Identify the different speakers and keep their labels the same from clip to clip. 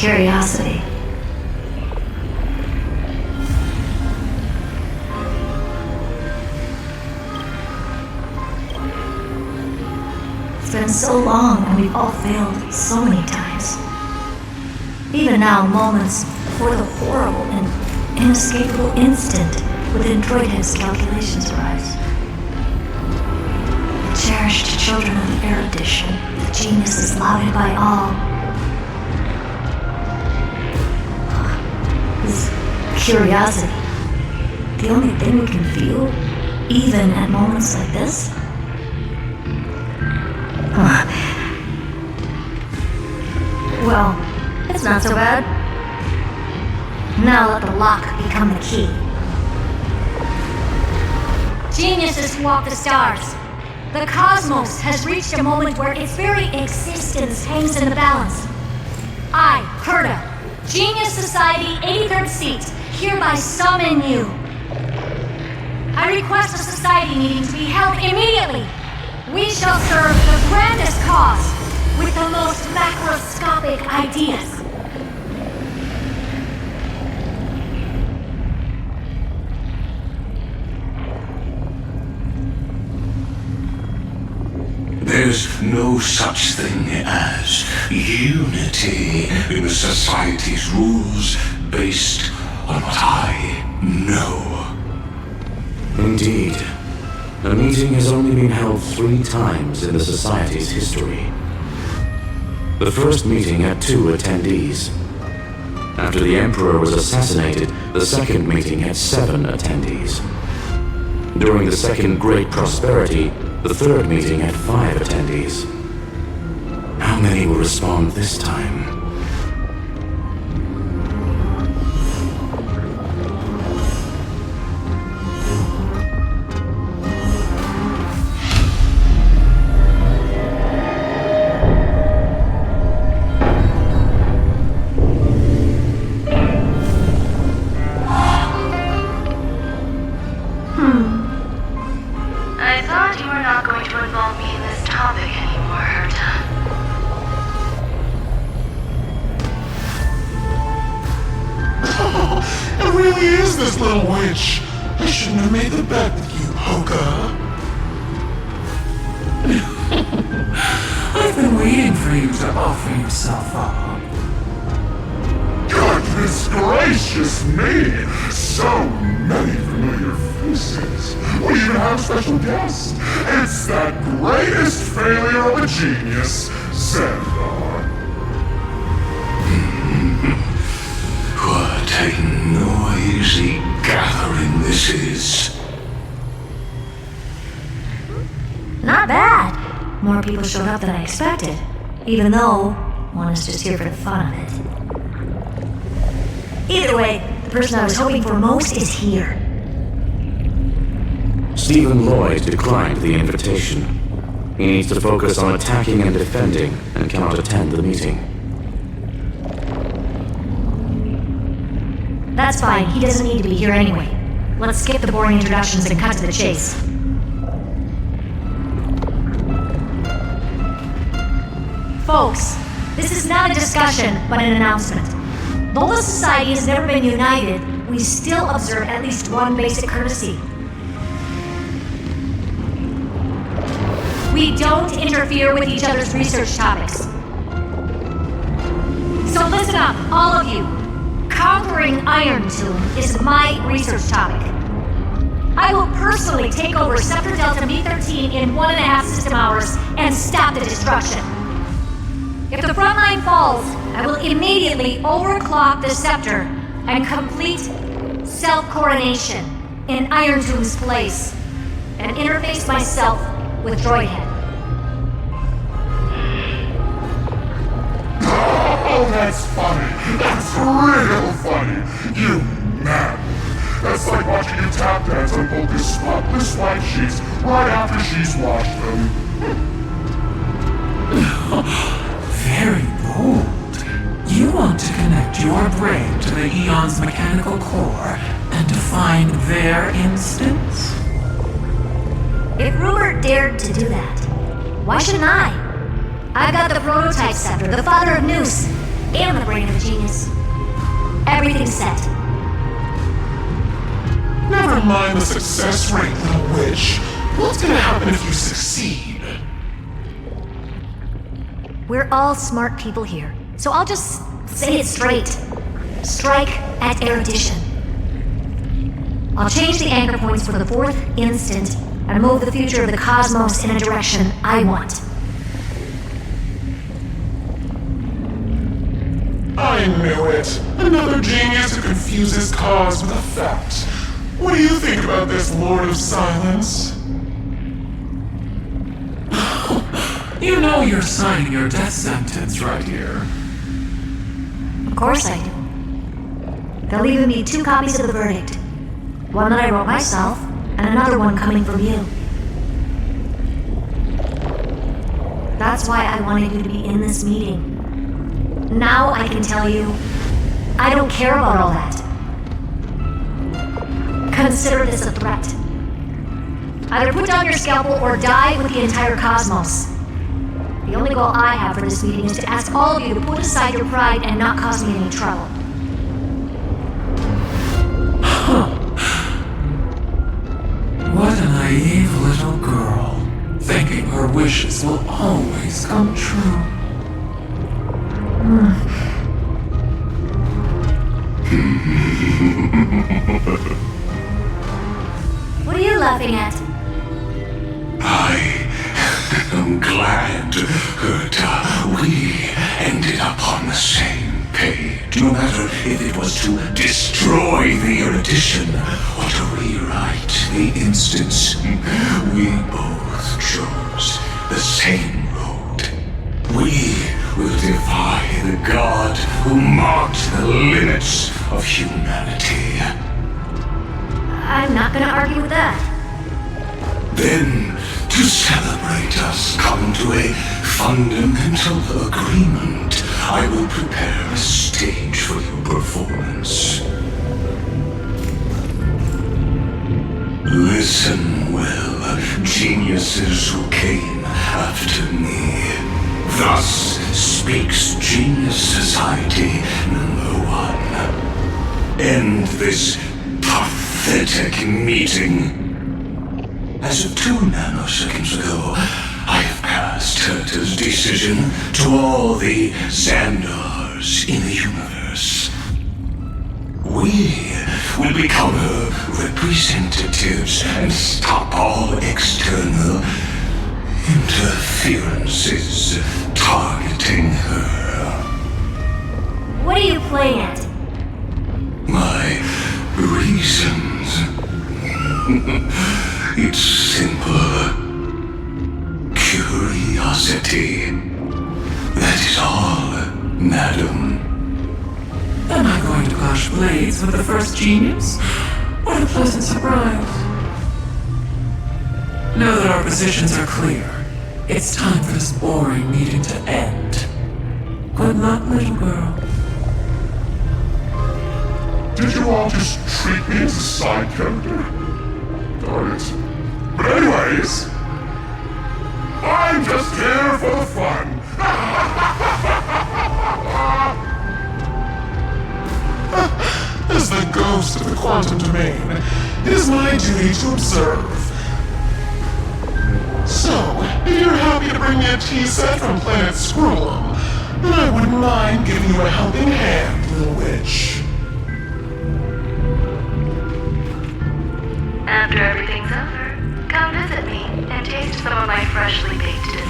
Speaker 1: curiosity. It's been so long and we've all failed so many times. Even now, moments before the horrible and inescapable instant within Droidhead's calculations arise. The cherished children of the erudition, the genius is lauded by all. This curiosity, the only thing we can feel, even at moments like this? Well, it's not so bad. Now let the lock become the key.
Speaker 2: Geniuses walk the stars. The cosmos has reached a moment where its very existence hangs in the balance. I, Herda, Genius Society 83rd seat, hereby summon you. I request a society meeting to be held immediately. We shall serve the grandest cause with the most macroscopic ideas.
Speaker 3: There's no such thing as unity in the society's rules based on what I know.
Speaker 4: Indeed. A meeting has only been held 3 times in the Society's history. The first meeting had 2 attendees. After the Emperor was assassinated, the second meeting had 7 attendees. During the Second Great Prosperity, the third meeting had 5 attendees. How many will respond this time?
Speaker 1: I thought you were not going to involve me in this topic anymore, Herta.
Speaker 5: It really is this little witch. I shouldn't have made the bet with you, Hoka.
Speaker 6: I've been waiting for you to offer yourself up.
Speaker 5: Goodness gracious me! So many familiar faces. We even have a special guest. It's that greatest failure of a genius, Xandar.
Speaker 3: What a noisy gathering this is.
Speaker 1: Not bad. More people showed up than I expected, even though one is just here for the fun of it. Either way, the person I was hoping for most is here.
Speaker 4: Stephen Lloyd declined the invitation. He needs to focus on attacking and defending and cannot attend the meeting.
Speaker 1: That's fine, he doesn't need to be here anyway. Let's skip the boring introductions and cut to the chase.
Speaker 2: Folks, this is not a discussion, but an announcement. Though the Society has never been united, we still observe at least one basic courtesy. We don't interfere with each other's research topics. So listen up, all of you. Conquering Iron Tomb is my research topic. I will personally take over Scepter Delta B13 in 1.5 system hours and stop the destruction. If the front line falls, I will immediately overclock the scepter and complete self-coronation in Iron Tomb's place and interface myself with Droidhead.
Speaker 5: Oh, that's funny. That's real funny. You man. That's like watching you tap dance on Volka's spotless white sheets right after she's washed them.
Speaker 6: Very bold. You want to connect your brain to the Eon's mechanical core and define their instance?
Speaker 1: If Rumor dared to do that, why shouldn't I? I've got the prototype scepter, the father of Noose.
Speaker 2: and the brain of a genius. Everything's set.
Speaker 5: Never mind the success rate, little witch. What's gonna happen if you succeed?
Speaker 2: We're all smart people here, so I'll just say it straight. Strike at erudition. I'll change the anchor points for the fourth instant and move the future of the cosmos in a direction I want.
Speaker 5: I knew it. Another genius who confuses cause with effect. What do you think about this, Lord of Silence?
Speaker 6: You know you're signing your death sentence right here.
Speaker 2: Of course I do. They'll even be 2 copies of the verdict. One that I wrote myself, and another one coming from you. That's why I wanted you to be in this meeting. Now I can tell you, I don't care about all that. Consider this a threat. Either put down your scalpel or die with the entire cosmos. The only goal I have for this meeting is to ask all of you to put aside your pride and not cause me any trouble.
Speaker 6: What a naive little girl, thinking her wishes will always come true.
Speaker 2: What are you laughing at?
Speaker 3: I am glad that we ended up on the same page. No matter if it was to destroy the erudition or to rewrite the instance, we both chose the same road. We will defy the god who marked the limits of humanity.
Speaker 2: I'm not gonna argue with that.
Speaker 3: Then, to celebrate us coming to a fundamental agreement, I will prepare a stage for your performance. Listen well, geniuses who came after me. Thus speaks Genius Society #1. End this pathetic meeting. As of 2 nanoseconds ago, I have passed Herta's decision to all the Xandars in the universe. We will become her representatives and stop all external interferences targeting her.
Speaker 2: What are you playing at?
Speaker 3: My reasons. It's simple. Curiosity. That is all, madam.
Speaker 6: Am I going to clash blades with the first genius? What a pleasant surprise. Now that our positions are clear, it's time for this boring meeting to end. Good luck, little girl.
Speaker 5: Did you all just treat me as a side character? Darn it. But anyways, I'm just here for the fun. As the ghost of the quantum domain, it is my duty to observe. So, if you're happy to bring me a tea set from planet Scrollum, then I wouldn't mind giving you a helping hand, little witch.
Speaker 1: After everything's over, come visit me and taste some of my freshly baked desserts.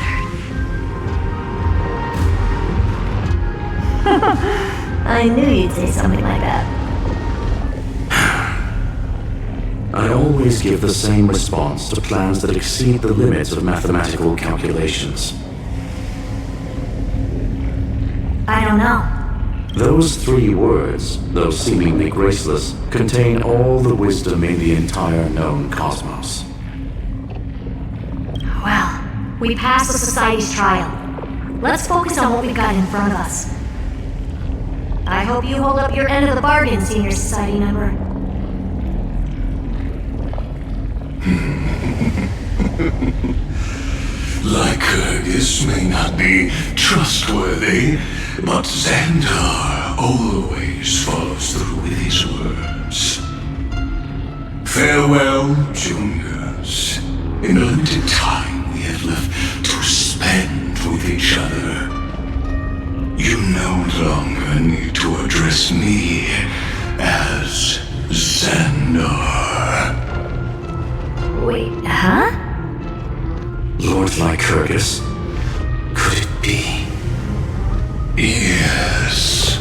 Speaker 1: I knew you'd say something like that.
Speaker 4: I always give the same response to plans that exceed the limits of mathematical calculations.
Speaker 2: I don't know.
Speaker 4: Those 3 words, though seemingly graceless, contain all the wisdom in the entire known cosmos.
Speaker 2: Well, we passed the Society's trial. Let's focus on what we've got in front of us. I hope you hold up your end of the bargain, Senior Society member.
Speaker 3: Lycurgus may not be trustworthy, But Xandar always follows through with his words. Farewell, juniors. In the limited time we have left to spend with each other, you no longer need to address me as Xandar.
Speaker 1: Wait, huh?
Speaker 4: Lord Lycurgus? Could it be?
Speaker 3: Yes.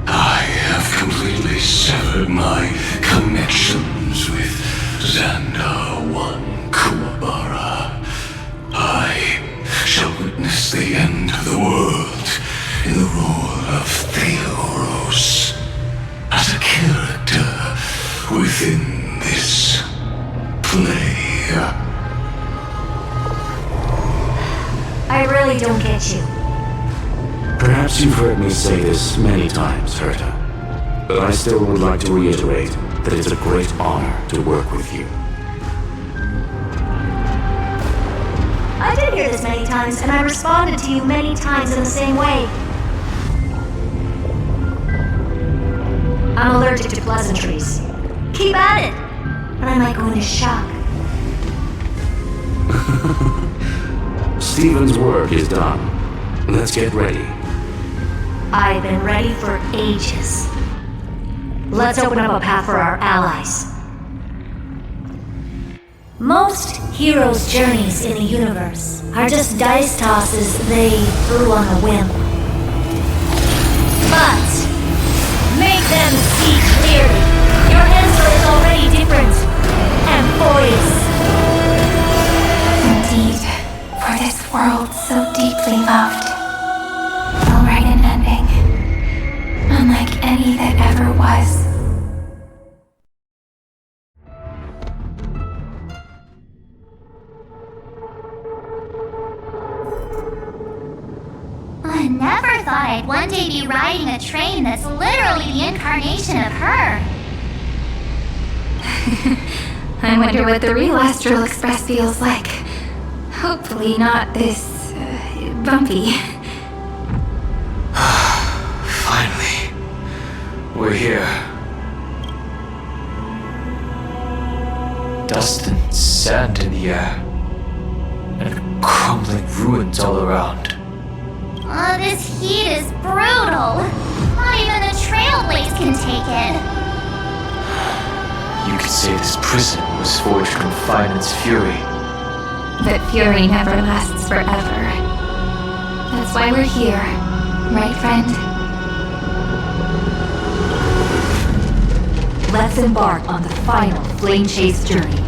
Speaker 3: I have completely severed my connections with Xandar I Kuwabara. I shall witness the end of the world in the role of Theoros, as a character within this play.
Speaker 2: I really don't get you.
Speaker 4: Perhaps you've heard me say this many times, Herta, but I still would like to reiterate that it's a great honor to work with you.
Speaker 1: I did hear this many times, and I responded to you many times in the same way. I'm allergic to pleasantries. Keep at it! And I might go into shock.
Speaker 4: Stephen's work is done. Let's get ready.
Speaker 1: I've been ready for ages. Let's open up a path for our allies. Most heroes' journeys in the universe are just dice tosses they threw on a whim. But make them see clearly. Your answer is already different and poised.
Speaker 7: Indeed, for this world so deeply loved will write an ending, unlike any that ever was.
Speaker 8: I never thought I'd one day be riding a train that's literally the incarnation of her.
Speaker 7: I wonder what the real Astral Express feels like. Hopefully not this bumpy.
Speaker 9: Finally, we're here. Dust and sand in the air, and crumbling ruins all around.
Speaker 8: Oh, this heat is brutal. Not even the Trailblaze can take it.
Speaker 9: You could say this prison was forged from Finance fury.
Speaker 7: But fury never lasts forever. That's why we're here, right, friend?
Speaker 2: Let's embark on the final Flame Chase journey.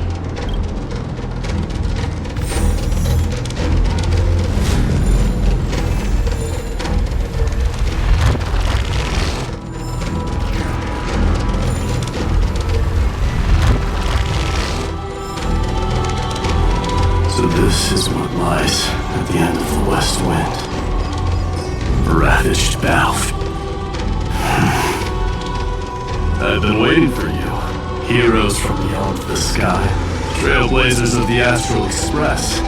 Speaker 4: So this is what lies at the end of the West Wind. Ravaged battlefield.
Speaker 10: I've been waiting for you. Heroes from beyond the sky. Trailblazers of the Astral Express.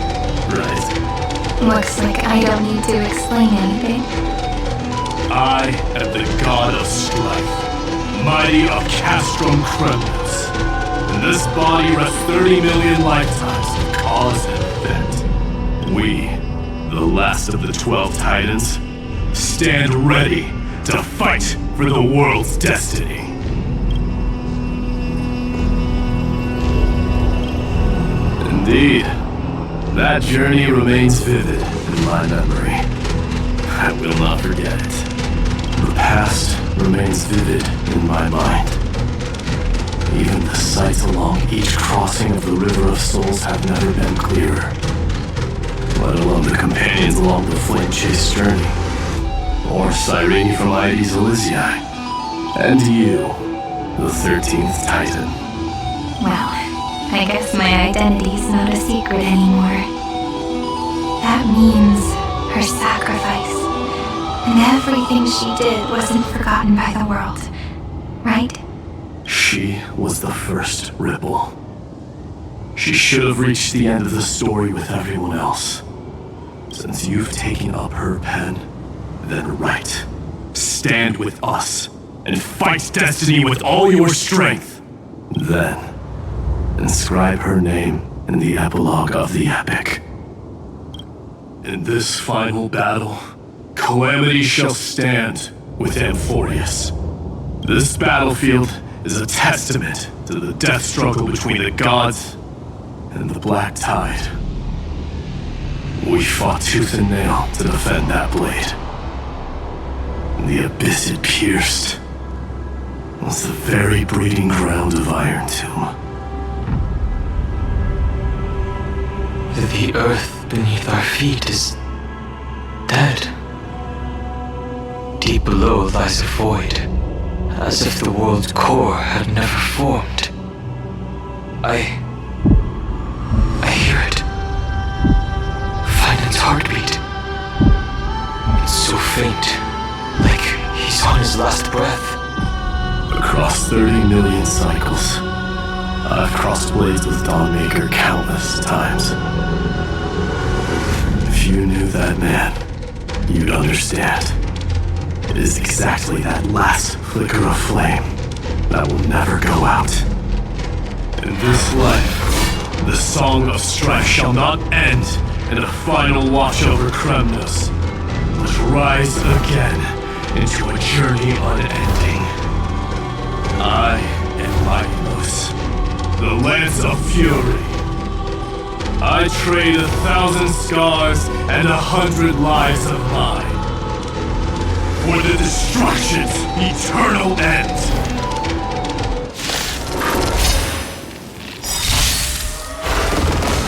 Speaker 10: Right.
Speaker 7: Looks like I don't need to explain anything.
Speaker 10: I am the god of strife. Mighty of Castrum Kremlis. In this body rests 30 million lifetimes of cause and event. We, the last of the 12 Titans, stand ready to fight for the world's destiny. Indeed, that journey remains vivid in my memory. I will not forget it. The past remains vivid in my mind. Even the sights along each crossing of the River of Souls have never been clearer. Let alone the companions along the Flame Chase journey. Or Cyrene from Ides Elysiae. And you, the 13th Titan.
Speaker 7: Well, I guess my identity's not a secret anymore. That means her sacrifice. And everything she did wasn't forgotten by the world, right?
Speaker 10: She was the first Ripple. She should have reached the end of the story with everyone else. Since you've taken up her pen, then right. Stand with us and fight destiny with all your strength. Then, inscribe her name in the epilogue of the epic. In this final battle, Calamity shall stand with Amphorius. This battlefield is a testament to the death struggle between the gods and the Black Tide. We fought tooth and nail to defend that blade. And the abyss it pierced was the very breeding ground of Iron Tomb.
Speaker 9: The earth beneath our feet is dead. Deep below lies a void, as if the world's core had never formed. I hear it. Finance heartbeat. It's so faint, like he's on his last breath.
Speaker 10: Across 30 million cycles, I've crossed blades with Dawnmaker countless times. If you knew that man, you'd understand. It is exactly that last flicker of flame that will never go out. In this life, the song of strife shall not end in a final watch over Kremnos, but rise again into a journey unending. I am Magnus, the Lance of Fury. I trade 1,000 scars and 100 lives of mine for the destruction's eternal end.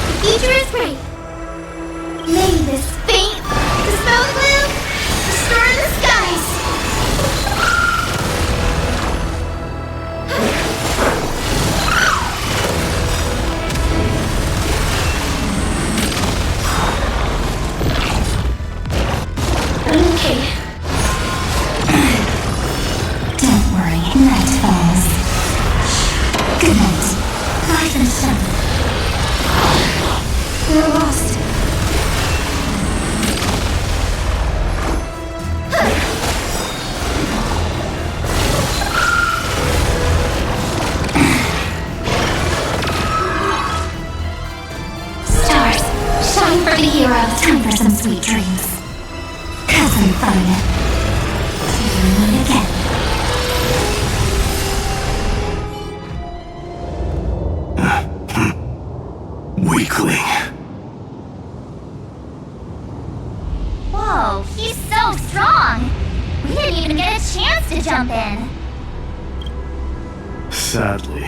Speaker 8: The future is bright. May this faint, dispel gloom, restore the skies.
Speaker 1: Okay. Don't worry, night falls. Good night. 5 and 7. We're lost. Stars, shine for the hero. Time for some sweet dreams. Cousin Fun. See you again.
Speaker 10: Weakling.
Speaker 8: Whoa, he's so strong. We didn't even get a chance to jump in.
Speaker 10: Sadly,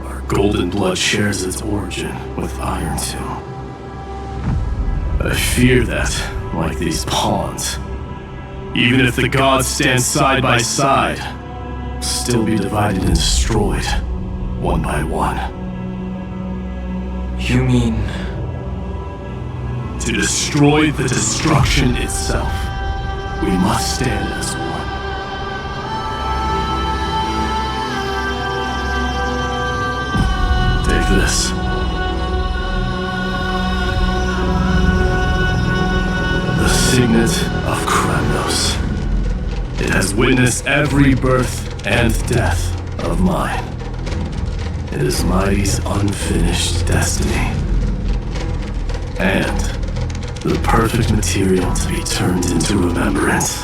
Speaker 10: our golden blood shares its origin with Iron Tomb. I fear that, like these pawns, even if the gods stand side by side, will still be divided and destroyed, one by one.
Speaker 9: You mean...
Speaker 10: To destroy the destruction itself, we must stand as one. Take this. The Signet of Kremnos. It has witnessed every birth and death of mine. It is Mighty's unfinished destiny. And the perfect material to be turned into remembrance.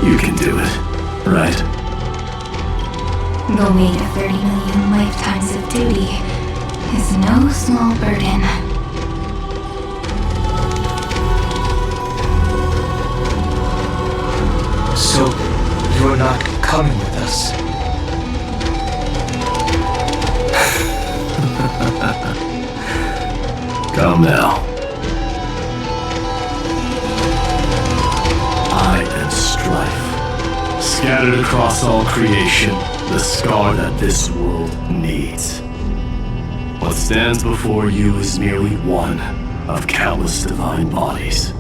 Speaker 10: You can do it, right?
Speaker 7: The weight of 30 million lifetimes of duty is no small burden.
Speaker 9: So, you're not coming with us?
Speaker 10: Come now. I am strife. Scattered across all creation, the scar that this world needs. What stands before you is merely one of countless divine bodies.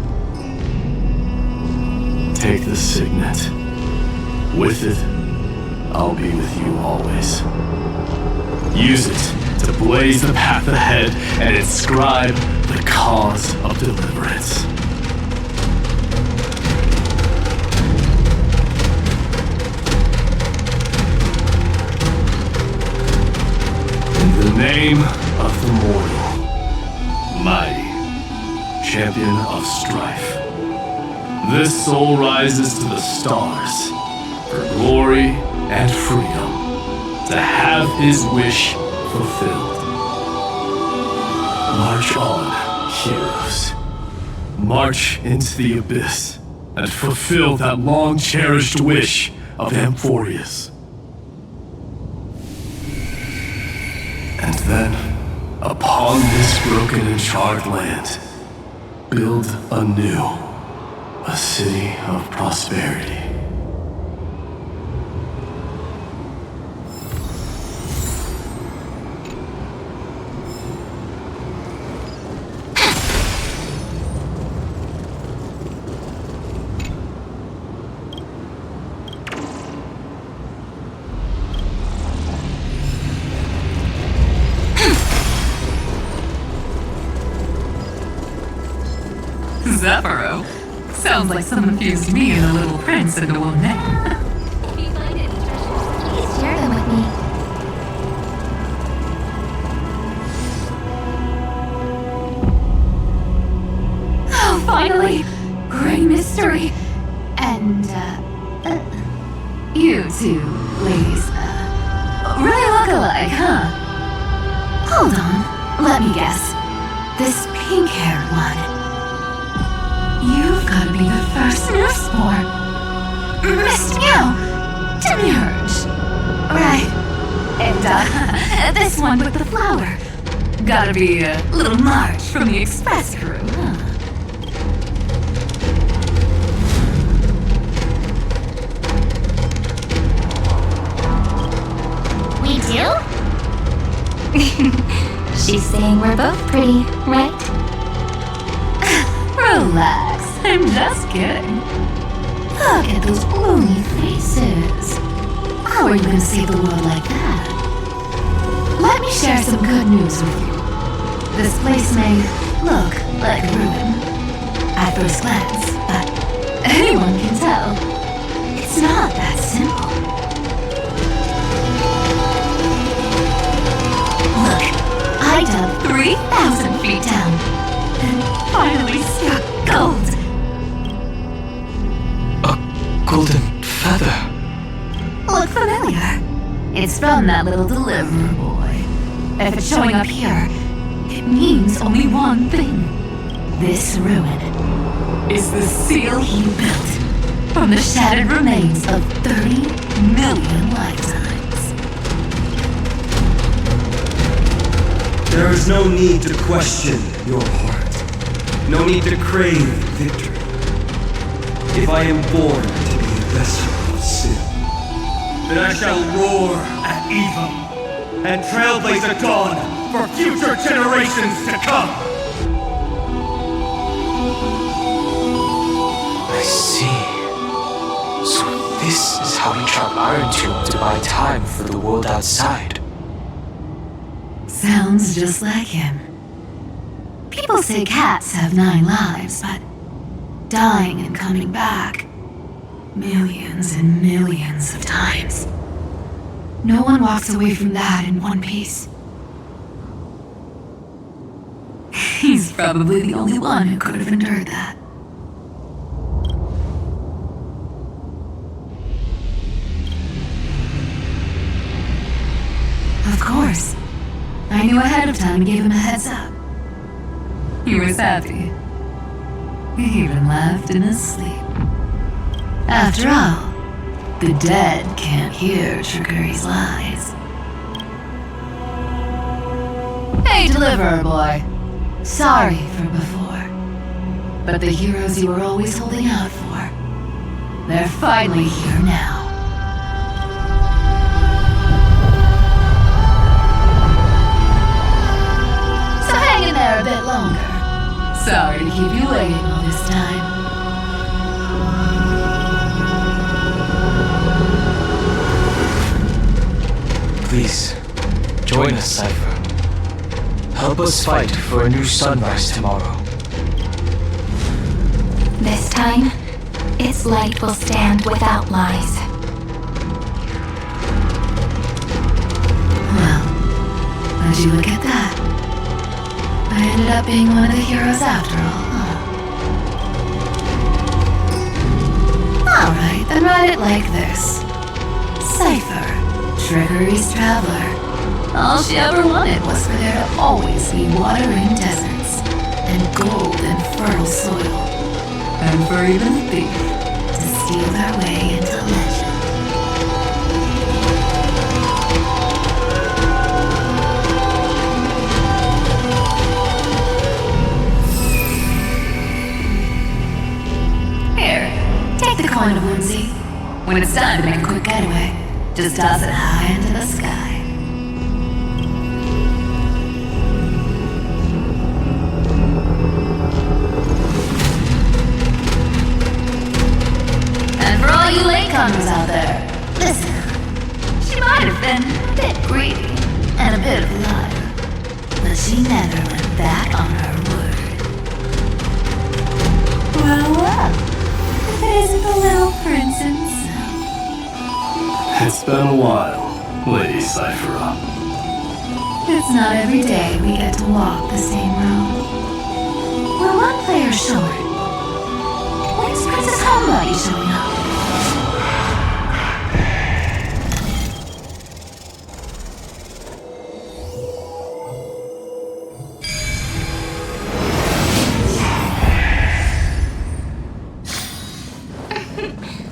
Speaker 10: Take the signet. With it, I'll be with you always. Use it to blaze the path ahead and inscribe the cause of deliverance. name of the mortal, mighty, champion of strife. This soul rises to the stars for glory and freedom, to have his wish fulfilled. March on, heroes. March into the abyss and fulfill that long-cherished wish of Amphorius. And then, upon this broken and charred land, build anew a city of prosperity.
Speaker 6: Zephyro. Sounds like someone fused me and the Little Prince into one name.
Speaker 8: If you find any treasures, please share them with me.
Speaker 7: Oh, finally! Great mystery. And, you two ladies, really look alike, huh? Hold on, let me guess. This pink-haired one. You've got to be the first newsborn. Miss Meow! Demiurge! Right. And, this one with the flower. Gotta be a little March from the Express crew, huh?
Speaker 8: We do? She's saying we're both pretty, right?
Speaker 7: Relax, I'm just kidding. Look at those gloomy faces. How are you gonna save the world like that? Let me share some good news with you. This place may look like a ruin at first glance, but anyone can tell it's not that simple. Look, I dug 3,000 feet down and finally struck gold.
Speaker 9: A golden feather.
Speaker 7: Look familiar? It's from that little deliverer boy. If it's showing up here, it means only one thing. This ruin is the seal he built from the shattered remains of 30 million lifetimes.
Speaker 11: There is no need to question your heart. No need to crave victory. If I am born to be a vessel of sin, then I shall roar at evil and trailblaze a dawn for future generations to come.
Speaker 9: I see. So this is how he trapped Iron Tomb to buy time for the world outside.
Speaker 7: Sounds just like him. People say cats have 9 lives, but dying and coming back millions and millions of times. No one walks away from that in one piece. He's probably the only one who could have endured that. Of course. I knew ahead of time and gave him a heads up. He was happy. He even laughed in his sleep. After all, the dead can't hear Trickery's lies. Hey, Deliverer Boy. Sorry for before. But the heroes you were always holding out for, they're finally here now. So hang in there a bit longer. Sorry to keep you waiting all this time.
Speaker 9: Please, join us, Cypher. Help us fight for a new sunrise tomorrow.
Speaker 1: This time, its light will stand without lies.
Speaker 7: Well,
Speaker 1: Would you look at that? I ended up being one of the heroes after all, huh? Alright, then write it like this. Cypher, Trickery's Traveler. All she ever wanted was for there to always be water-ring deserts, and gold and fertile soil, and for even a thief to steal their way into legend. Here, take the coin of whimsy. When it's time to make a quick getaway, just toss it high into the sky. And for all you latecomers out there, listen. She might have been a bit greedy and a bit of a liar, but she never went back on her word. Well, if it isn't the little prince himself.
Speaker 10: It's been a while, Lady Cyphera.
Speaker 1: It's not every day we get to walk the same road. We're one player short. When's Princess Homebody showing up?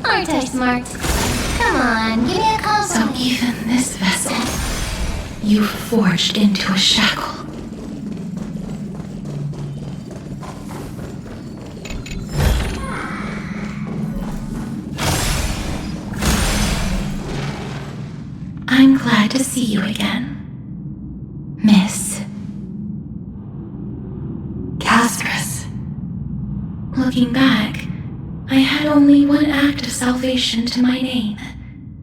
Speaker 8: Aren't I smart? Come on, give me a call.
Speaker 7: So even this vessel, you forged into a shackle. I'm glad to see you again, Miss Casperus. Looking back, I had only one act of salvation to my name,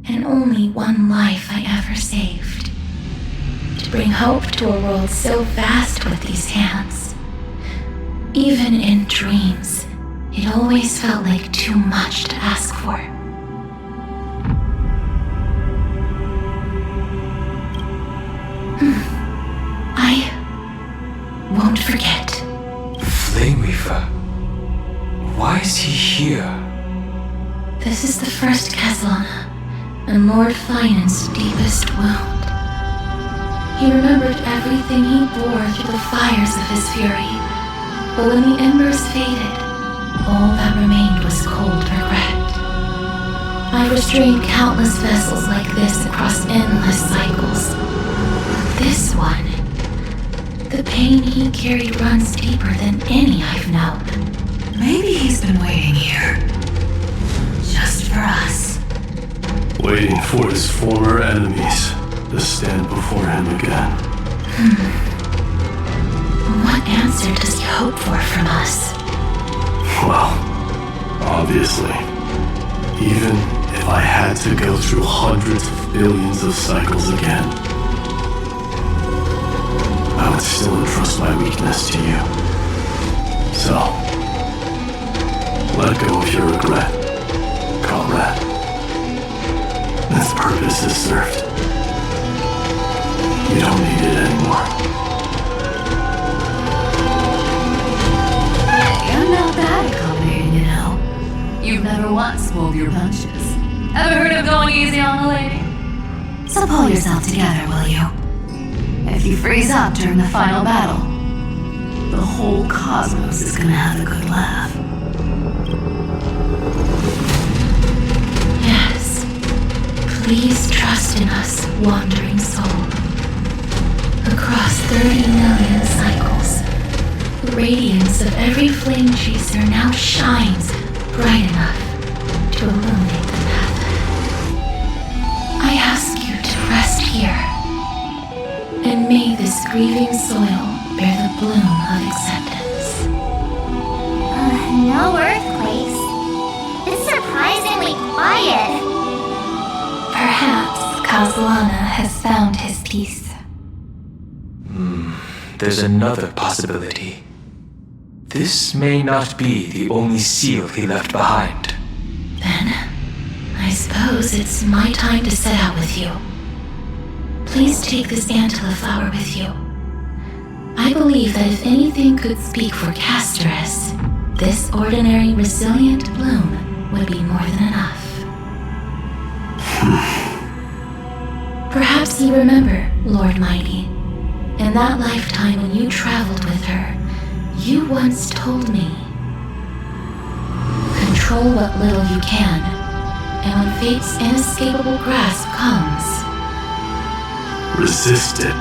Speaker 7: and only one life I ever saved. To bring hope to a world so vast with these hands. Even in dreams, it always felt like too much to ask for. I won't forget.
Speaker 9: Flameweaver? Why is he here?
Speaker 7: This is the first Castellana, and Lord Finance's deepest wound. He remembered everything he bore through the fires of his fury, but when the embers faded, all that remained was cold regret. I restrained countless vessels like this across endless cycles. This one, the pain he carried runs deeper than any I've known.
Speaker 1: Maybe he's been waiting here. Just for us.
Speaker 10: Waiting for his former enemies to stand before him again.
Speaker 7: What answer does he hope for from us?
Speaker 10: Well, obviously. Even if I had to go through hundreds of billions of cycles again, I would still entrust my weakness to you. So, let go of your regret, comrade. Its purpose is served. You don't need it anymore.
Speaker 1: Hey, I'm not that accommodating, you know. You've never once pulled your punches. Ever heard of going easy on the lady? So pull yourself together, will you? If you freeze up during the final battle, the whole cosmos is gonna have a good laugh.
Speaker 7: Yes. Please trust in us, wandering soul. Across 30 million cycles, the radiance of every flame chaser now shines bright enough to illuminate the path ahead. I ask you to rest here, and may this grieving soil bear the bloom of acceptance.
Speaker 8: No earthquakes. It's surprisingly quiet.
Speaker 7: Perhaps Castellana has found his peace.
Speaker 9: There's another possibility. This may not be the only seal he left behind.
Speaker 7: Then, I suppose it's my time to set out with you. Please take this Antilla flower with you. I believe that if anything could speak for Castorus, this ordinary, resilient bloom would be more than enough. Perhaps you remember, Lord Mighty, in that lifetime when you traveled with her, you once told me, control what little you can, and when fate's inescapable grasp comes,
Speaker 10: resist it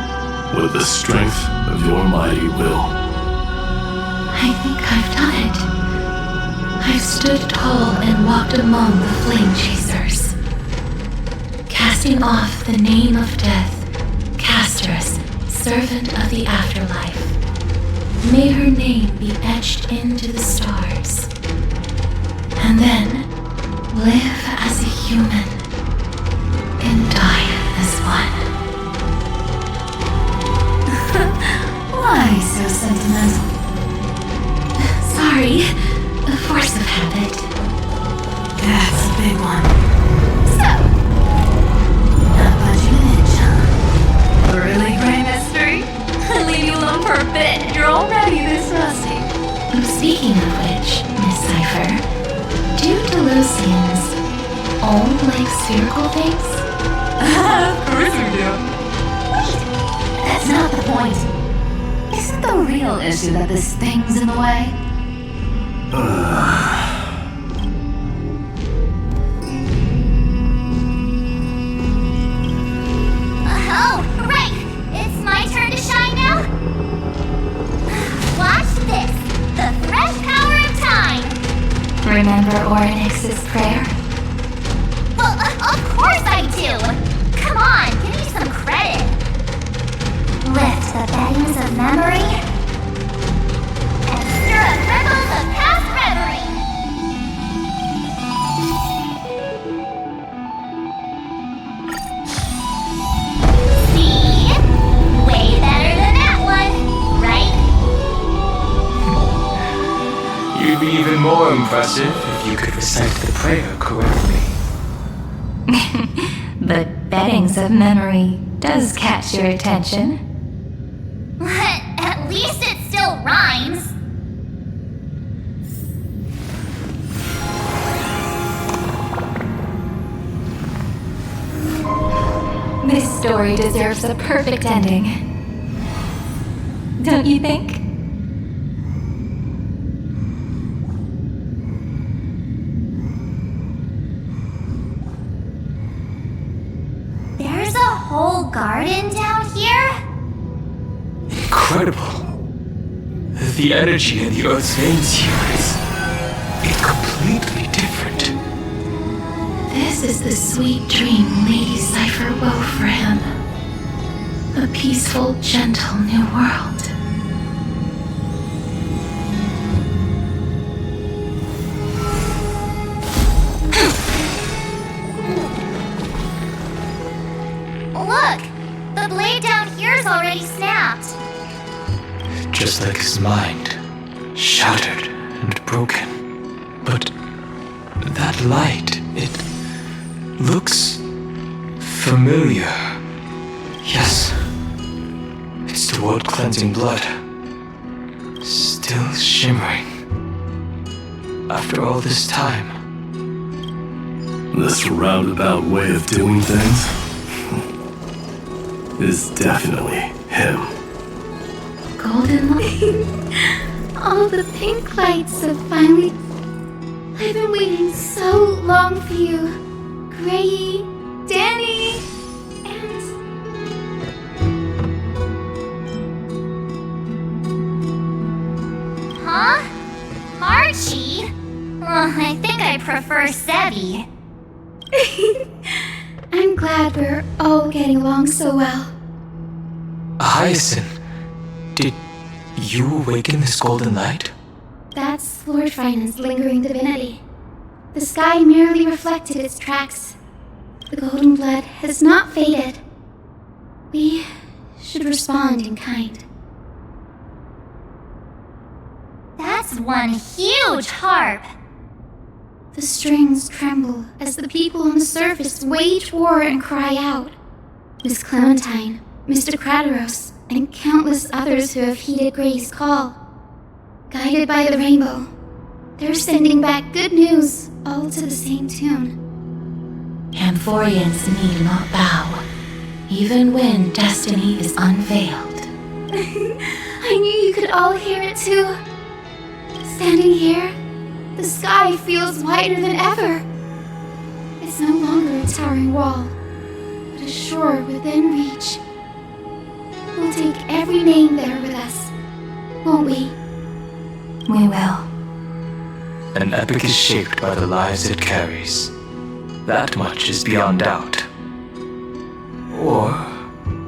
Speaker 10: with the strength of your mighty will.
Speaker 7: I think I've done it. I've stood tall and walked among the flame chasers, casting off the name of death, Castorus, servant of the afterlife. May her name be etched into the stars, and then live as a human and die as one.
Speaker 1: Why so sentimental?
Speaker 7: Sorry, the force of habit.
Speaker 1: That's a big one.
Speaker 8: So,
Speaker 1: Not budging an inch, huh?
Speaker 2: Really, Grey Mystery? I'll leave you alone for a bit. You're already this rusty.
Speaker 7: Speaking of which, Miss Cypher, do Delosians own like spherical things?
Speaker 2: Of course we do.
Speaker 1: That's not the point. Isn't the real issue that this thing's in the way?
Speaker 8: oh, right! It's my turn to shine now? Watch this! The fresh power of time!
Speaker 7: Remember Oryx's prayer?
Speaker 8: Well, of course I do! Come on, give me some credit! Lift the beddings of memory and stir up ripples of past reverie! See? Way better than that one, right?
Speaker 9: You'd be even more impressive if you could recite the prayer correctly.
Speaker 7: The beddings of memory does catch your attention.
Speaker 8: At least it still rhymes.
Speaker 7: This story deserves a perfect ending. Don't you think?
Speaker 8: There's a whole garden down here?
Speaker 9: Incredible. The energy in the Earth's veins here is completely different.
Speaker 7: This is the sweet dream Lady Cypher wove for him. A peaceful, gentle new world.
Speaker 8: Look! The blade down here's already snapped.
Speaker 9: Just like his mind, shattered and broken. But that light, it looks familiar. Yes, it's the world-cleansing blood. Still shimmering. After all this time.
Speaker 10: This roundabout way of doing things is definitely him.
Speaker 7: Golden light.
Speaker 8: All the pink lights have finally... I've been waiting so long for you. Gray, Danny, and... Huh? Marchie? I think I prefer Sebby. I'm glad we're all getting along so well.
Speaker 9: Hyacinth, did you awaken this golden light?
Speaker 8: That's Lord Finance' lingering divinity. The sky merely reflected its tracks. The golden blood has not faded. We should respond in kind. That's one huge harp! The strings tremble as the people on the surface wage war and cry out.
Speaker 7: Miss Clementine, Mr. Crateros, and countless others who have heeded Gray's call. Guided by the rainbow, they're sending back good news, all to the same tune.
Speaker 12: Amphorians need not bow, even when destiny is unveiled.
Speaker 7: I knew you could all hear it too. Standing here, the sky feels wider than ever. It's no longer a towering wall, but a shore within reach. We'll take every name there with us, won't we?
Speaker 12: We will.
Speaker 9: An epic is shaped by the lives it carries. That much is beyond doubt. Or,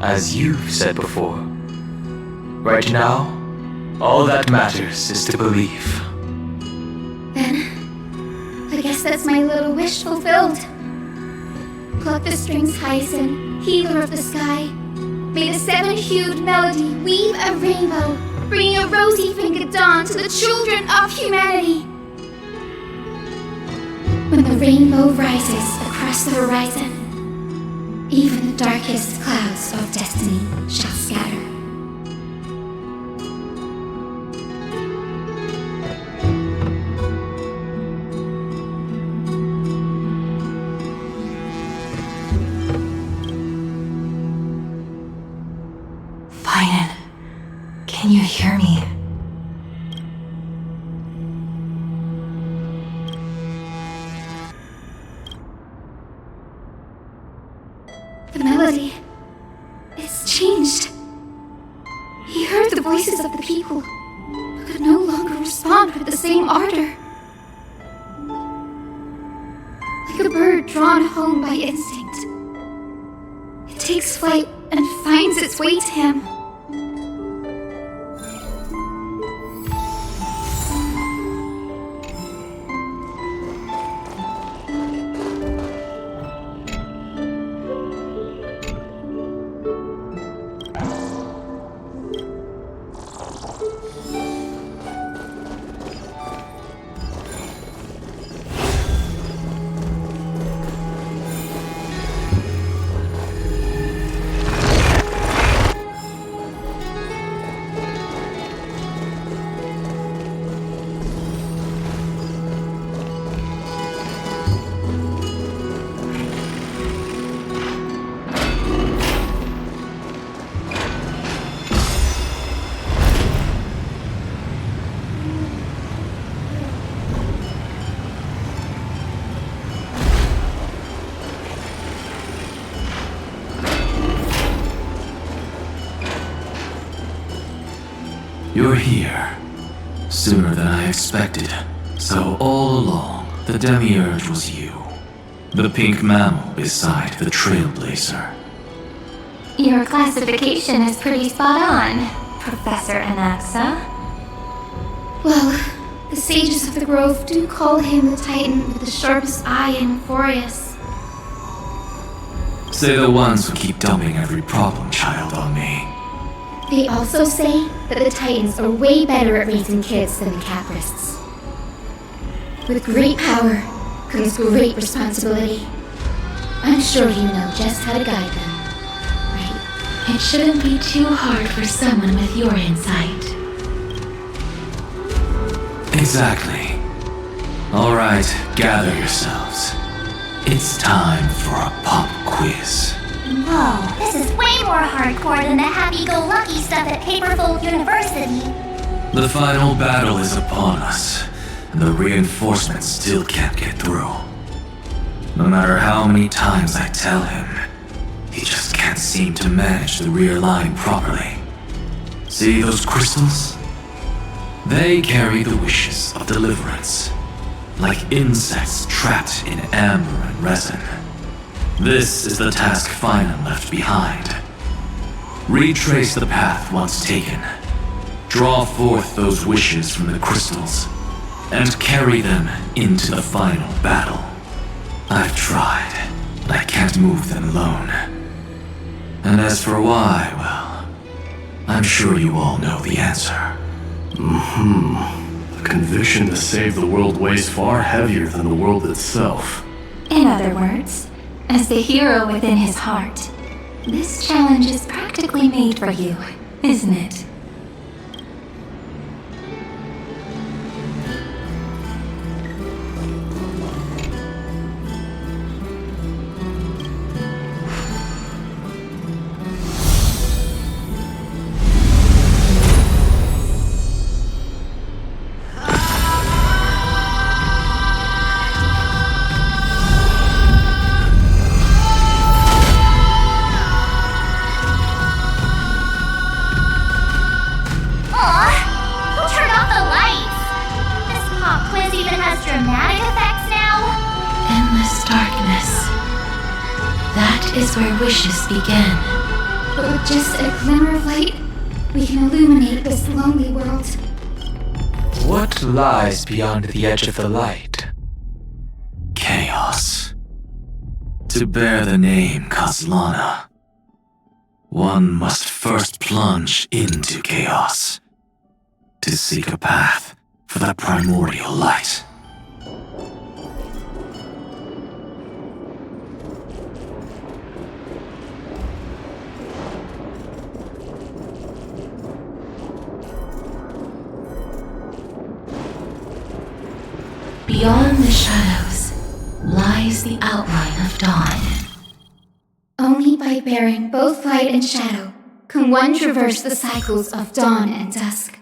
Speaker 9: as you've said before, right now, all that matters is to believe.
Speaker 7: Then, I guess that's my little wish fulfilled. Pluck the strings, Hyacinth, healer of the sky. May the seven-hued melody weave a rainbow, bringing a rosy-fingered dawn to the children of humanity. When the rainbow rises across the horizon, even the darkest clouds of destiny shall scatter.
Speaker 12: Finan, can you hear me?
Speaker 7: The melody, it's changed. He heard the voices of the people, but could no longer respond with the same ardor. Like a bird drawn home by instinct, it takes flight and finds its way to him.
Speaker 10: You're here. Sooner than I expected. So all along, the Demiurge was you. The pink mammal beside the Trailblazer.
Speaker 7: Your classification is pretty spot on, Professor Anaxa. Well, the sages of the Grove do call him the Titan with the sharpest eye in Euphorius.
Speaker 10: Say the ones who keep dumping every problem child on me.
Speaker 7: They also say that the Titans are way better at raising kids than the Caprists. With great power comes great responsibility. I'm sure you know just how to guide them, right?
Speaker 12: It shouldn't be too hard for someone with your insight.
Speaker 10: Exactly. Alright, gather yourselves. It's time for a pop quiz.
Speaker 8: Whoa, this is way more hardcore than the happy-go-lucky stuff at Paperfold University.
Speaker 10: The final battle is upon us, and the reinforcements still can't get through. No matter how many times I tell him, he just can't seem to manage the rear line properly. See those crystals? They carry the wishes of deliverance, like insects trapped in amber and resin. This is the task Finan left behind. Retrace the path once taken. Draw forth those wishes from the crystals, and carry them into the final battle. I've tried, but I can't move them alone. And as for why, well, I'm sure you all know the answer. The conviction to save the world weighs far heavier than the world itself.
Speaker 12: In other words, as the hero within his heart,
Speaker 7: This challenge is practically made for you, isn't it?
Speaker 12: Is where wishes begin.
Speaker 7: But with just a glimmer of light, we can illuminate this lonely world.
Speaker 9: What lies beyond the edge of the light?
Speaker 10: Chaos. To bear the name Kozlana, one must first plunge into chaos to seek a path for the primordial light.
Speaker 12: Beyond the shadows lies the outline of dawn.
Speaker 7: Only by bearing both light and shadow can one traverse the cycles of dawn and dusk.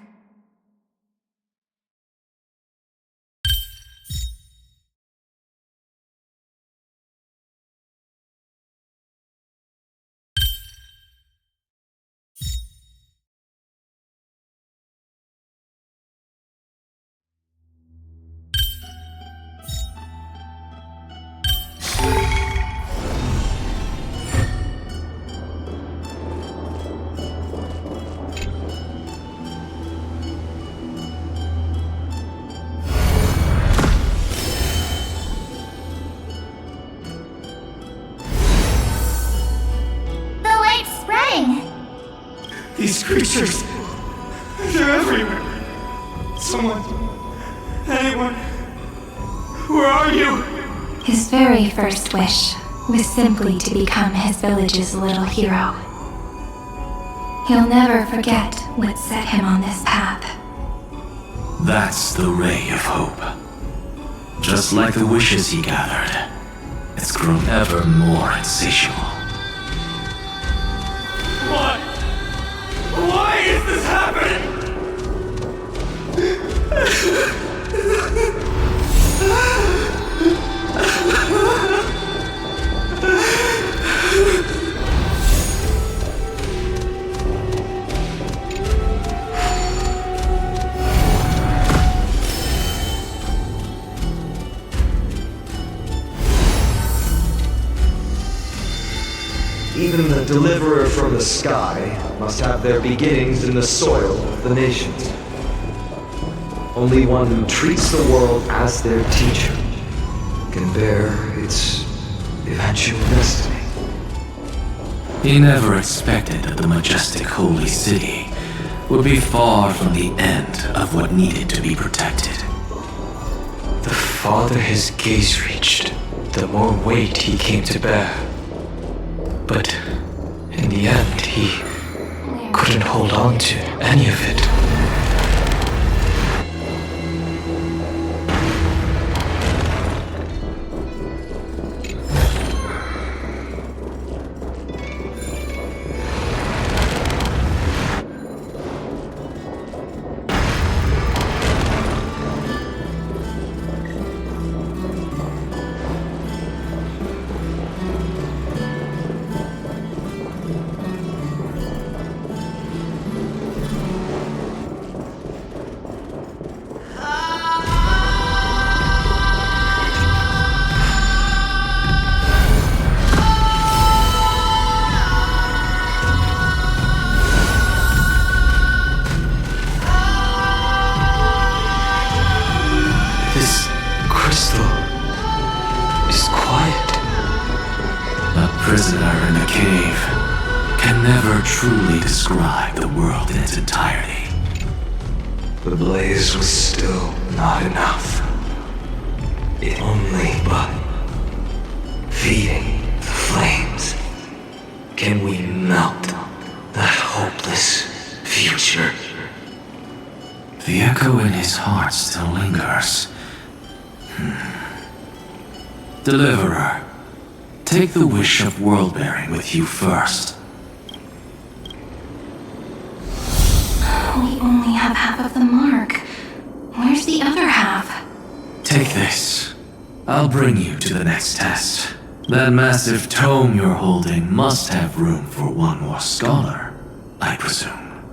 Speaker 11: These creatures, they're everywhere. Someone, anyone, where are you?
Speaker 7: His very first wish was simply to become his village's little hero. He'll never forget what set him on this path.
Speaker 10: That's the ray of hope. Just like the wishes he gathered, it's grown ever more insatiable.
Speaker 11: Why is this happening?
Speaker 13: Even the deliverer from the sky must have their beginnings in the soil of the nations. Only one who treats the world as their teacher can bear its eventual destiny.
Speaker 10: He never expected that the majestic holy city would be far from the end of what needed to be protected.
Speaker 9: The farther his gaze reached, the more weight he came to bear. But in the end, he couldn't hold on to any of it.
Speaker 10: Prisoner in the cave can never truly describe the world in its entirety.
Speaker 13: The blaze was still not enough. It only but feeding the flames
Speaker 4: can we melt that hopeless future?
Speaker 6: The echo in his heart still lingers. Deliverer, take the wish of world-bearing with you first.
Speaker 12: We only have half of the mark. Where's the other half?
Speaker 6: Take this. I'll bring you to the next test. That massive tome you're holding must have room for one more scholar, I presume.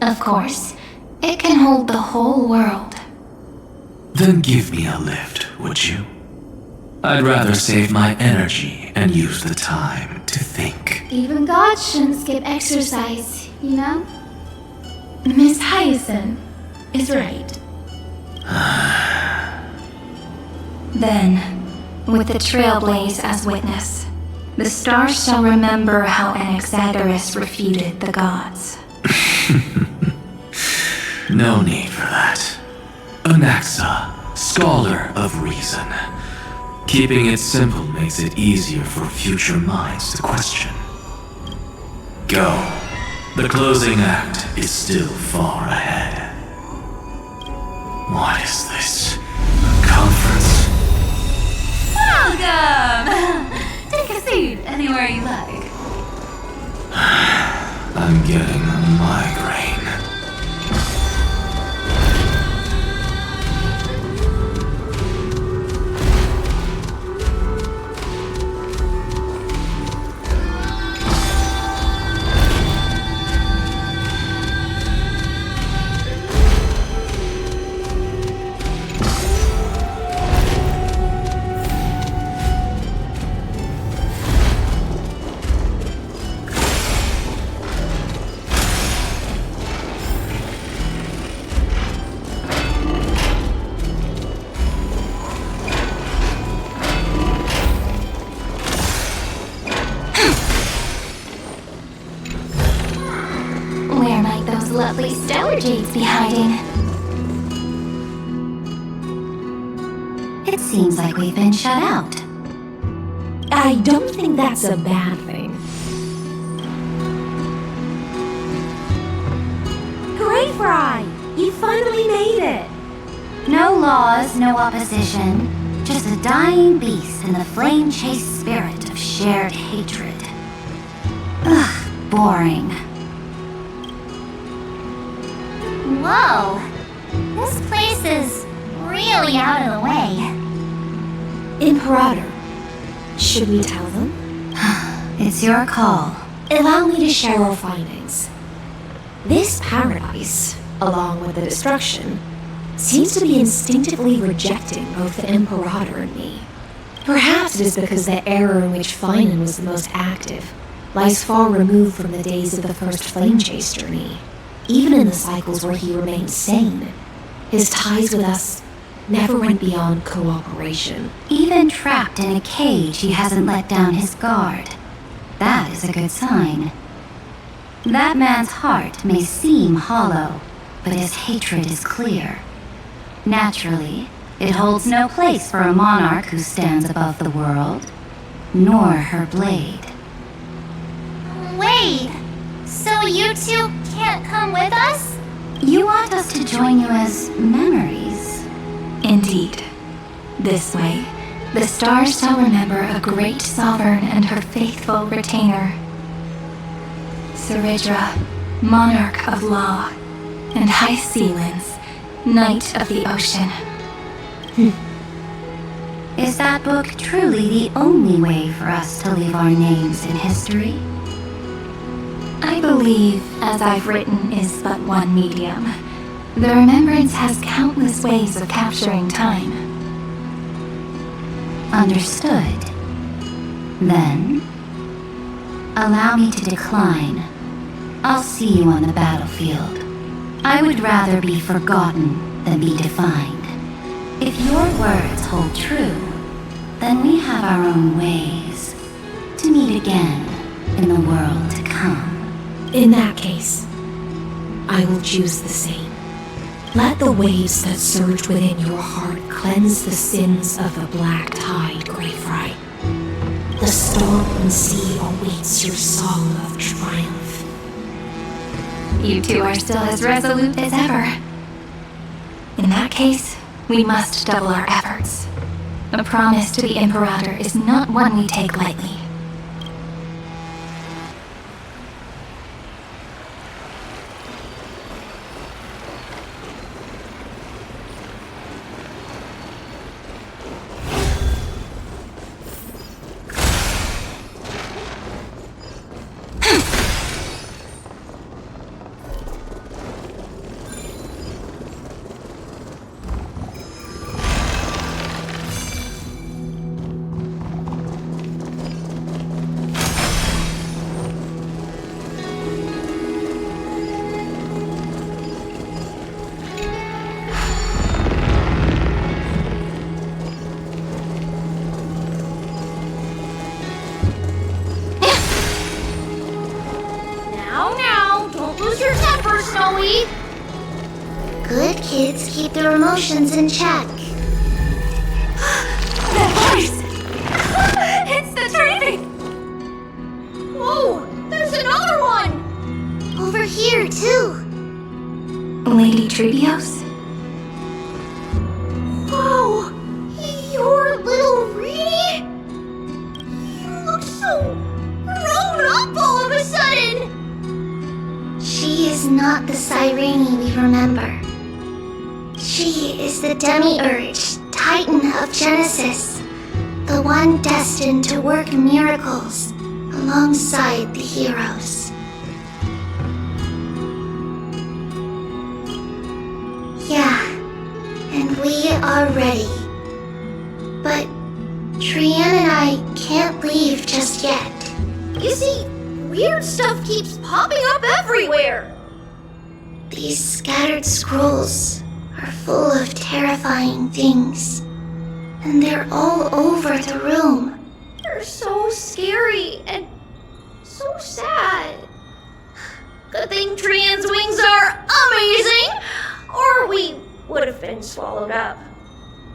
Speaker 12: Of course. It can hold the whole world.
Speaker 6: Then give me a lift, would you? I'd rather save my energy and use the time to think.
Speaker 7: Even gods shouldn't skip exercise, you know?
Speaker 12: Miss Hyacinth is right. Then, with the Trailblaze as witness, the stars shall remember how Anaxagoras refuted the gods.
Speaker 6: No need for that. Anaxa, scholar of reason. Keeping it simple makes it easier for future minds to question. Go. The closing act is still far ahead. What is this? A conference?
Speaker 2: Welcome! Take a seat anywhere you like.
Speaker 6: I'm getting a migraine.
Speaker 7: Lovely stellar jades be hiding.
Speaker 8: It seems like we've been shut out.
Speaker 2: I don't think that's a bad thing. Greyfry! You finally made it!
Speaker 8: No laws, no opposition. Just a dying beast and the flame-chased spirit of shared hatred. Ugh, boring. Whoa! This place is really out of the way.
Speaker 2: Imperator, should we tell them?
Speaker 8: It's your call.
Speaker 2: Allow me to share our findings. This paradise, along with the destruction, seems to be instinctively rejecting both the Imperator and me. Perhaps it is because the era in which Finan was the most active lies far removed from the days of the first Flame Chase journey. Even in the cycles where he remained sane, his ties with us never went beyond cooperation.
Speaker 8: Even trapped in a cage, he hasn't let down his guard. That is a good sign. That man's heart may seem hollow, but his hatred is clear. Naturally, it holds no place for a monarch who stands above the world, nor her blade.
Speaker 7: Wait, so you two can't come with us?
Speaker 8: You want us to join you as memories?
Speaker 12: Indeed. This way, the stars shall remember a great sovereign and her faithful retainer. Saridra, monarch of law, and High Sealands, knight of the ocean.
Speaker 8: Is that book truly the only way for us to leave our names in history?
Speaker 12: I believe, as I've written, is but one medium. The remembrance has countless ways of capturing time.
Speaker 8: Understood. Then, allow me to decline. I'll see you on the battlefield. I would rather be forgotten than be defined. If your words hold true, then we have our own ways to meet again in the world to come.
Speaker 2: In that case, I will choose the same. Let the waves that surge within your heart cleanse the sins of the black tide, Greyfry.
Speaker 1: The storm and sea awaits your song of triumph.
Speaker 12: You two are still as resolute as ever. In that case, we must double our efforts. A promise to the Imperator is not one we take lightly.
Speaker 8: Good kids keep their emotions in check.
Speaker 2: That voice! It's the training! Whoa! There's another one!
Speaker 8: Over here, too.
Speaker 12: Lady Trebios?
Speaker 8: Whoa! You're little Reedy? You look so grown up all of a sudden! She is not the Cyrene we remember. She is the Demiurge, Titan of Genesis, the one destined to work miracles alongside the heroes. Yeah, and we are ready. But Trian and I can't leave just yet.
Speaker 2: You see, weird stuff keeps popping up everywhere.
Speaker 8: These scattered scrolls are full of terrifying things, and they're all over the room.
Speaker 2: They're so scary and so sad. Good thing Trian's wings are amazing, or we would have been swallowed up.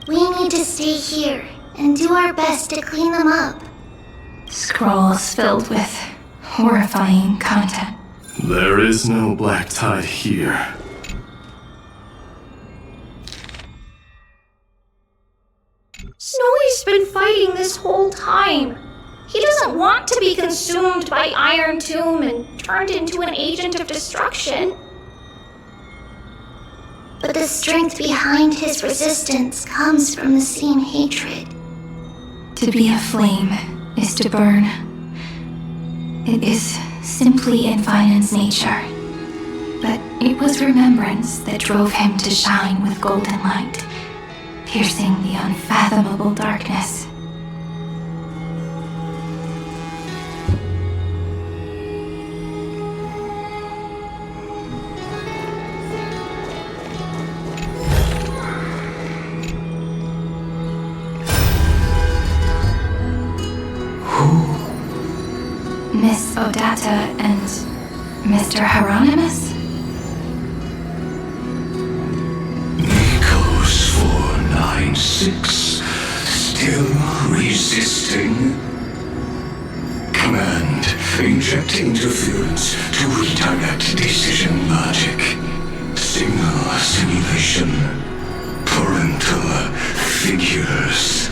Speaker 8: We need to stay here and do our best to clean them up.
Speaker 12: Scrolls filled with horrifying content.
Speaker 10: There is no black tide here.
Speaker 2: Snowy's been fighting this whole time. He doesn't want to be consumed by Iron Tomb and turned into an agent of destruction.
Speaker 8: But the strength behind his resistance comes from the same hatred.
Speaker 12: To be a flame is to burn. It is simply in Vinan's nature. But it was remembrance that drove him to shine with golden light, piercing the unfathomable darkness. Miss Odata and Mr. Hieronymus?
Speaker 3: Nikos 496, still resisting? Command, inject interference to redirect decision logic. Signal simulation. Parental figures.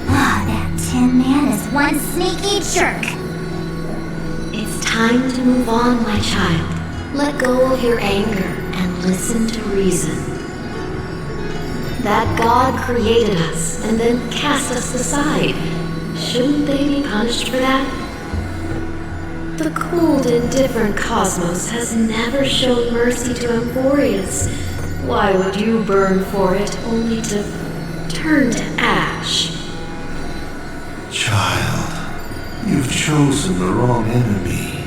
Speaker 8: That Tin Man is one sneaky jerk.
Speaker 1: It's time to move on, my child. Let go of your anger and listen to reason. That God created us and then cast us aside. Shouldn't they be punished for that? The cold, indifferent cosmos has never shown mercy to Emphorius. Why would you burn for it only to turn to ash?
Speaker 14: Child, you've chosen the wrong enemy.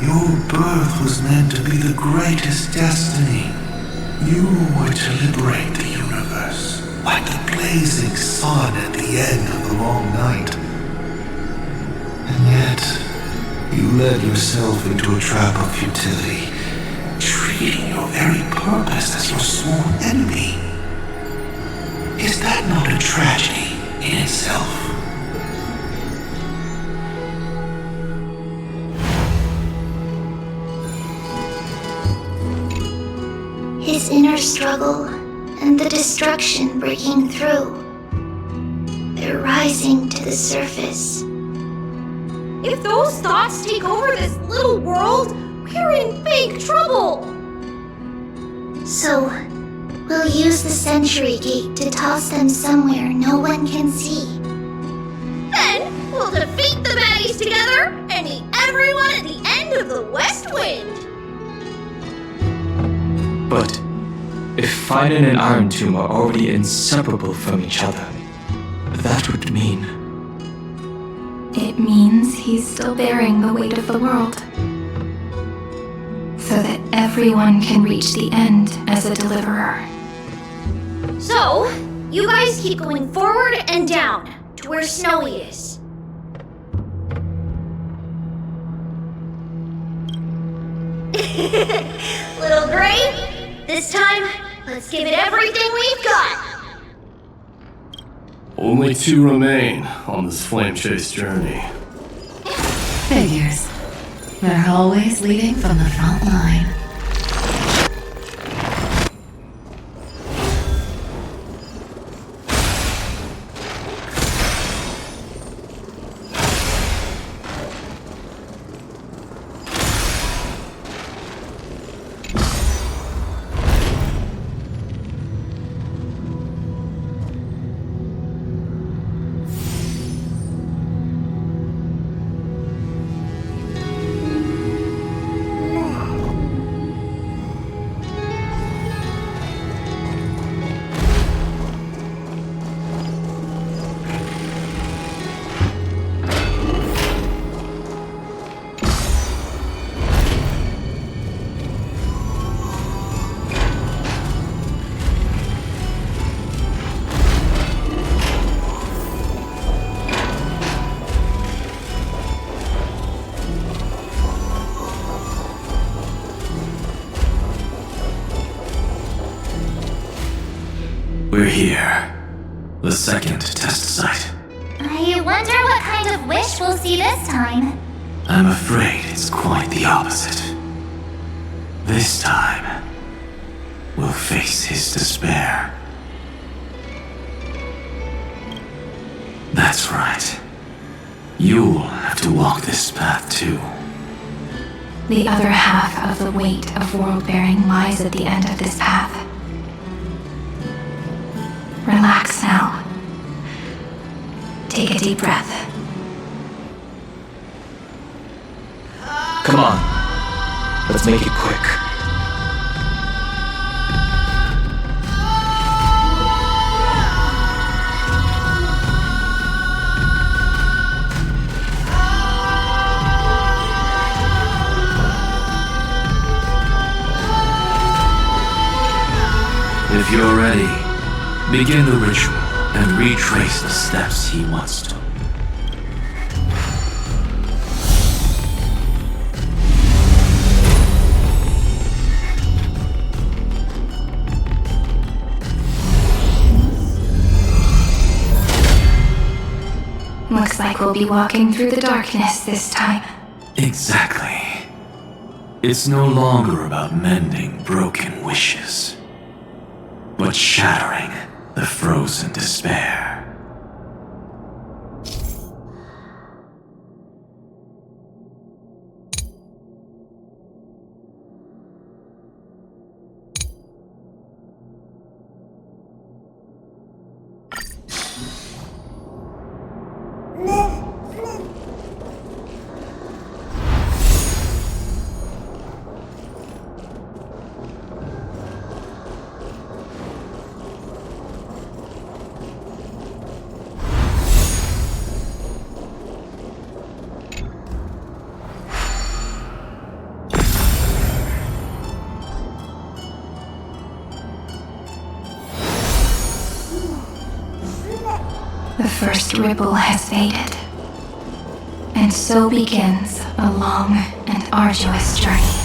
Speaker 14: Your birth was meant to be the greatest destiny. You were to liberate the universe, like the blazing sun at the end of the long night. And yet, you led yourself into a trap of futility, treating your very purpose as your sworn enemy. Is that not a tragedy in itself?
Speaker 12: his inner struggle, and the destruction breaking through. They're rising to the surface.
Speaker 2: If those thoughts take over this little world, we're in big trouble!
Speaker 12: So, we'll use the Century Gate to toss them somewhere no one can see.
Speaker 2: Then we'll defeat the baddies together and meet everyone at the end of the West Wind!
Speaker 9: But if Finan and Iron Tomb are already inseparable from each other, that would mean...
Speaker 12: It means he's still bearing the weight of the world. So that everyone can reach the end as a deliverer.
Speaker 2: So, you guys keep going forward and down to where Snowy is. Little Gray, this time, let's give it everything we've got.
Speaker 10: Only 2 remain on this flame chase journey.
Speaker 15: Figures. They're always leading from the front line.
Speaker 6: We're here. The second test site.
Speaker 8: I wonder what kind of wish we'll see this time.
Speaker 6: I'm afraid it's quite the opposite. This time, we'll face his despair. That's right. You'll have to walk this path too.
Speaker 12: The other half of the weight of world-bearing lies at the end of this path. Relax now. Take a deep breath.
Speaker 9: Come on. Let's make it quick.
Speaker 6: If you're ready, begin the ritual and retrace the steps he once took.
Speaker 12: Looks like we'll be walking through the darkness this time.
Speaker 6: Exactly. It's no longer about mending broken wishes, but shattering the frozen despair.
Speaker 12: The first ripple has faded, and so begins a long and arduous journey.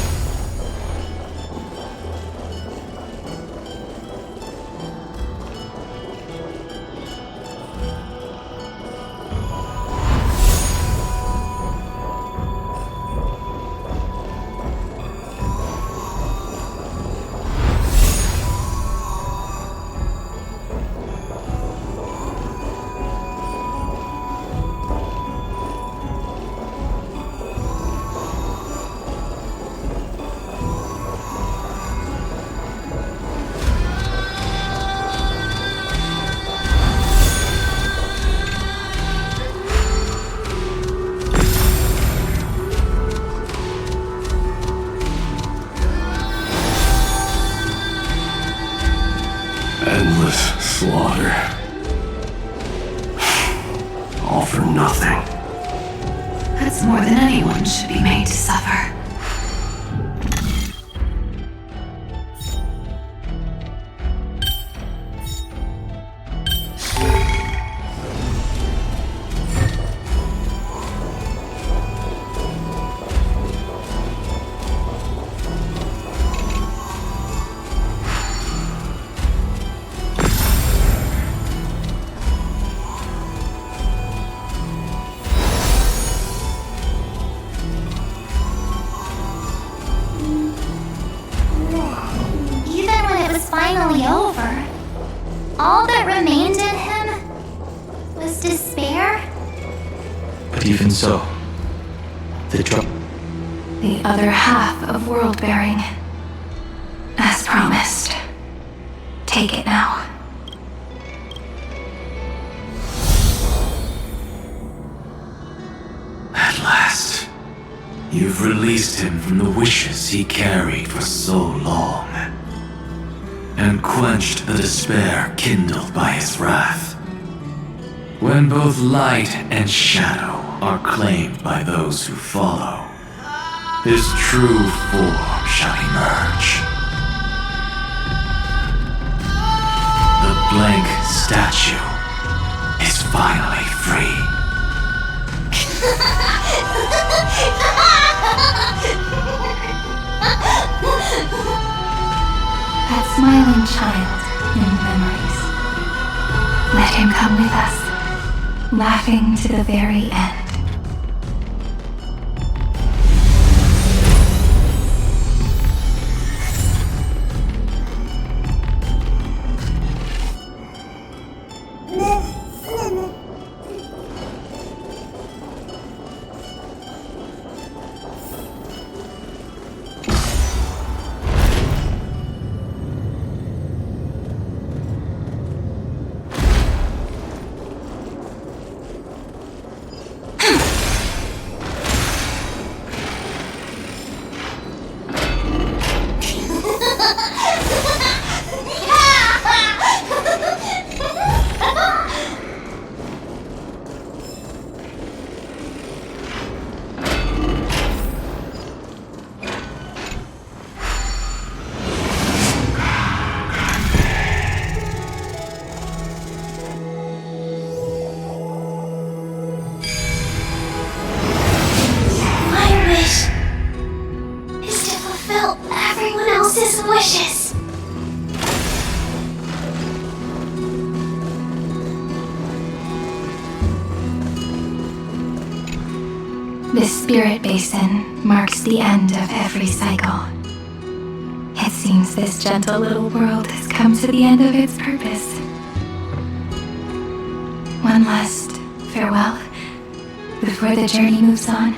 Speaker 10: Endless slaughter. All for nothing.
Speaker 15: That's more than anyone should be made to suffer.
Speaker 8: Even when it was finally over, all that remained in him was despair.
Speaker 9: But even so,
Speaker 12: The other half of world bearing. As promised. Take it now.
Speaker 6: At last, you've released him from the wishes he carried for so long, and quenched the despair kindled by his wrath. When both light and shadow are claimed by those who follow, his true form shall emerge. The blank statue is finally free.
Speaker 12: That smiling child in memories. Let him come with us, laughing to the very end.
Speaker 8: Wishes.
Speaker 12: This spirit basin marks the end of every cycle. It seems this gentle little world has come to the end of its purpose. One last farewell before the journey moves on.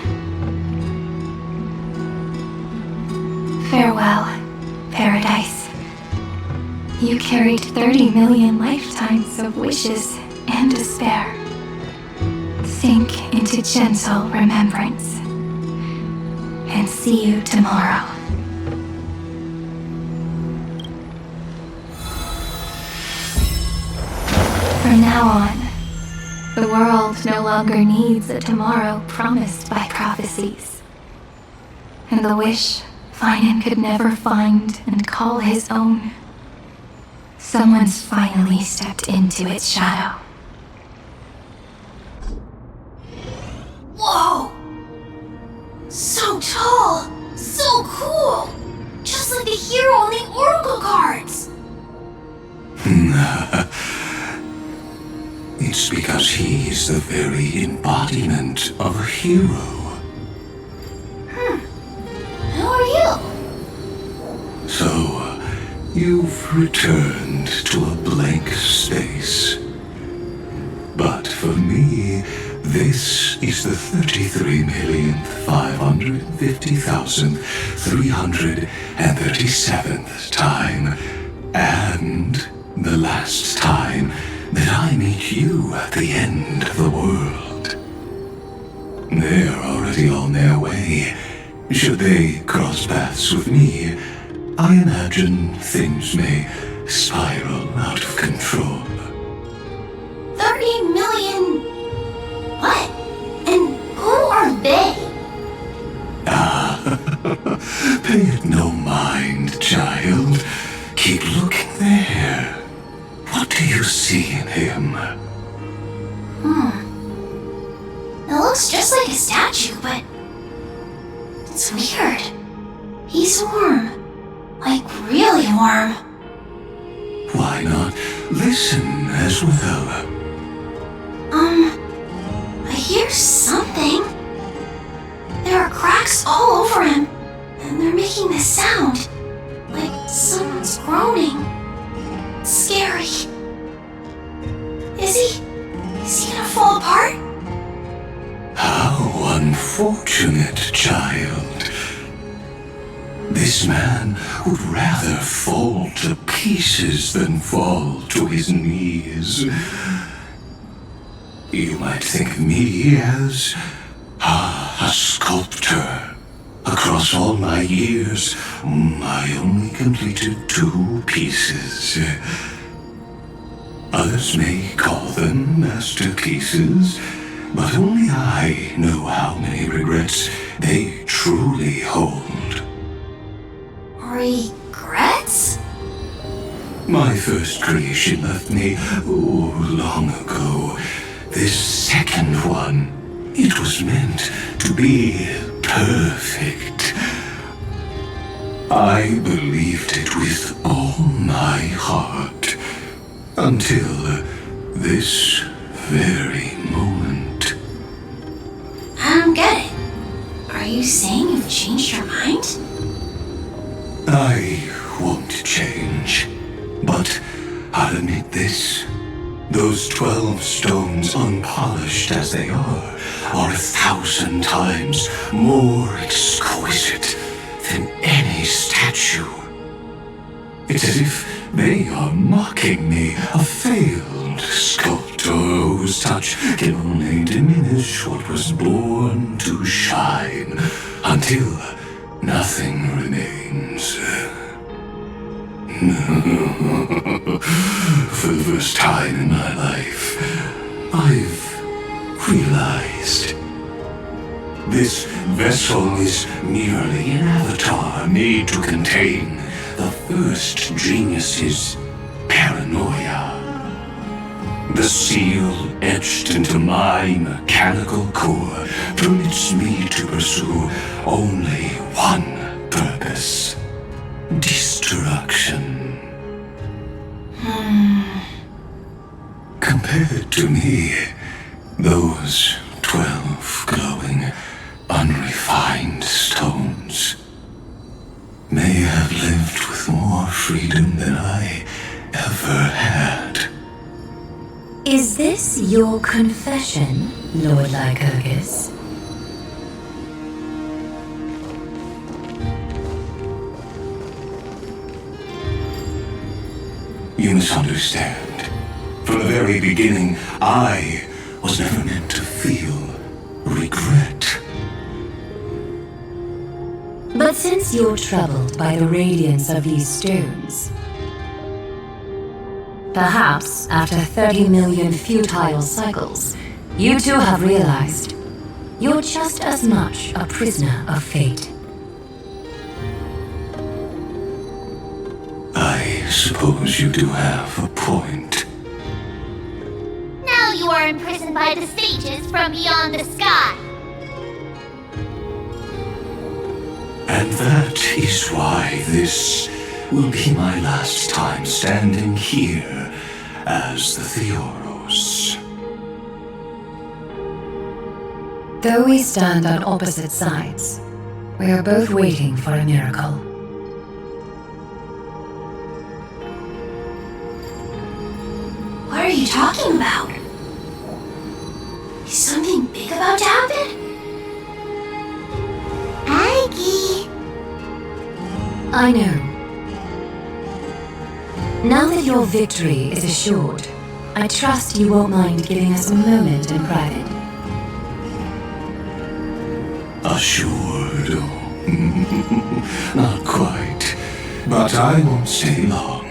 Speaker 12: Farewell, Paradise. You carried 30 million lifetimes of wishes and despair. Sink into gentle remembrance. And see you tomorrow. From now on, the world no longer needs a tomorrow promised by prophecies. And the wish Finan could never find and call his own. Someone's finally stepped into its shadow.
Speaker 8: Whoa! So tall! So cool! Just like the hero on the Oracle cards!
Speaker 3: It's because he's the very embodiment of a hero.
Speaker 8: Who are you?
Speaker 3: So, you've returned to a blank space. But for me, this is the 33,550,337th time, and the last time that I meet you at the end of the world. They're already on their way. Should they cross paths with me, I imagine things may spiral out of control.
Speaker 8: 30 million... What? And who are they?
Speaker 3: Pay it no mind, child. Keep looking there. What do you see in him?
Speaker 8: It looks just like a statue, but... It's weird. He's warm. Like, really warm.
Speaker 3: Why not listen as well?
Speaker 8: I hear something. There are cracks all over him, and they're making this sound. Like someone's groaning. It's scary. Is he gonna fall apart?
Speaker 3: How unfortunate, child. This man would rather fall to pieces than fall to his knees. You might think of me as a sculptor. Across all my years, I only completed 2 pieces. Others may call them masterpieces, but only I know how many regrets they truly hold.
Speaker 8: Regrets?
Speaker 3: My first creation left me, long ago. This second one, it was meant to be perfect. I believed it with all my heart, until this very moment.
Speaker 8: I don't get it. Are you saying you've changed your mind?
Speaker 3: I won't change, but I'll admit this. Those 12 stones, unpolished as they are 1,000 times more exquisite than any statue. It's as if they are mocking me, a failed sculptor whose touch can only diminish what was born to shine, until nothing remains. For the first time in my life, I've realized this vessel is merely an avatar made to contain the first genius's paranoia. The seal etched into my mechanical core permits me to pursue only one purpose: destruction. Compared to me, those 12 glowing, unrefined stones may have lived with more freedom than I ever had.
Speaker 15: Is this your confession, Lord Lycurgus?
Speaker 3: You misunderstand. From the very beginning, I was never meant to feel regret.
Speaker 15: But since you're troubled by the radiance of these stones, perhaps after 30 million futile cycles, you too have realized you're just as much a prisoner of fate.
Speaker 3: I suppose you do have a point.
Speaker 8: Now you are imprisoned by the sages from beyond the sky.
Speaker 3: And that is why this will be my last time standing here as the Theoros.
Speaker 15: Though we stand on opposite sides, we are both waiting for a miracle.
Speaker 8: What are you talking about? Is something big about to happen? Aggie!
Speaker 15: I know. Now that your victory is assured, I trust you won't mind giving us a moment in private.
Speaker 3: Assured? Not quite. But I won't stay long.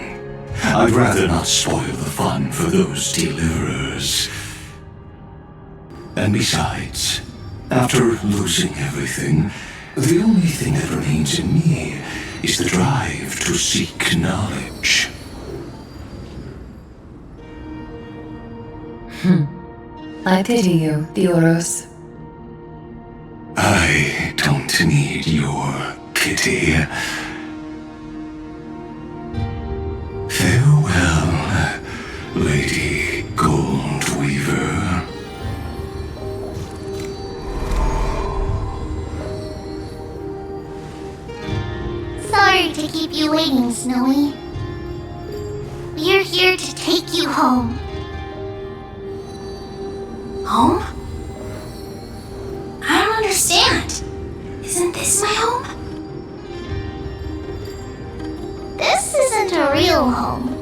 Speaker 3: I'd rather not spoil the fun for those deliverers. And besides, after losing everything, the only thing that remains in me is the drive to seek knowledge.
Speaker 15: I pity you, Theoros.
Speaker 3: I don't need your pity. Farewell, Lady Goldweaver.
Speaker 8: Sorry to keep you waiting, Snowy. We're here to take you home.
Speaker 12: Home? I don't understand. Isn't this my home?
Speaker 8: This isn't a real home.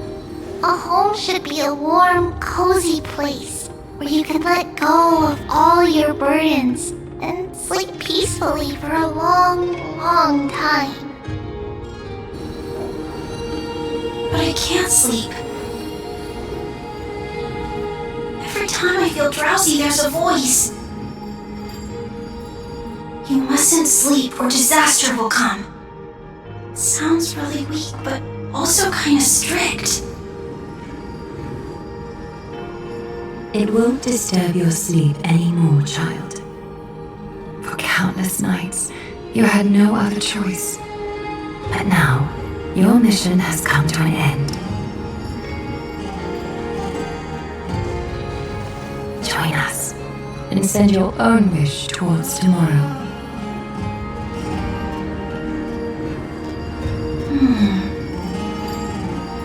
Speaker 8: A home should be a warm, cozy place where you can let go of all your burdens and sleep peacefully for a long, long time.
Speaker 12: But I can't sleep. Every time I feel drowsy, there's a voice. You mustn't sleep or disaster will come. Sounds really weak, but also kind of strict.
Speaker 15: It won't disturb your sleep anymore, child. For countless nights, you had no other choice. But now, your mission has come to an end. Join us and send your own wish towards tomorrow.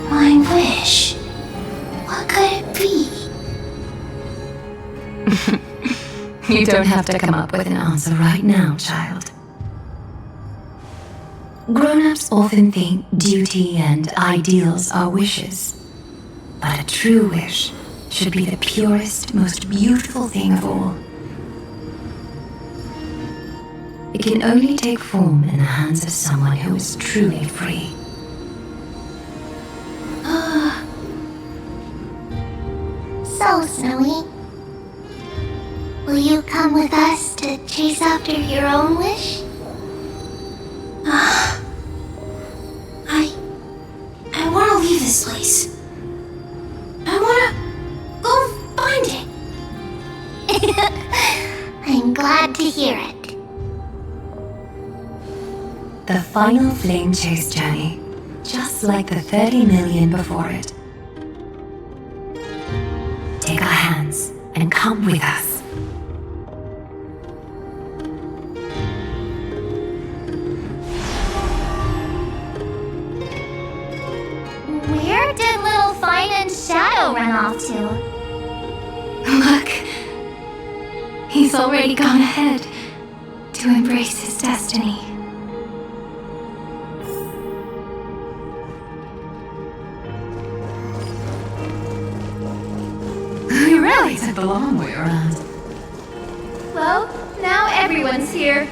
Speaker 12: My wish. What could it be?
Speaker 15: You don't have to come up with an answer right now, child. Grown-ups often think duty and ideals are wishes. But a true wish should be the purest, most beautiful thing of all. It can only take form in the hands of someone who is truly free.
Speaker 8: So, Snowy, will you come with us to chase after your own wish?
Speaker 12: I want to leave this place. I want to go find it.
Speaker 8: I'm glad to hear it.
Speaker 15: The final flame chase journey, just like the 30 million before it. Take our hands and come with us.
Speaker 8: Where did little Fine and Shadow run off to?
Speaker 12: Look. He's already gone ahead to embrace his destiny.
Speaker 15: You really took the long way around.
Speaker 7: Well, now everyone's here.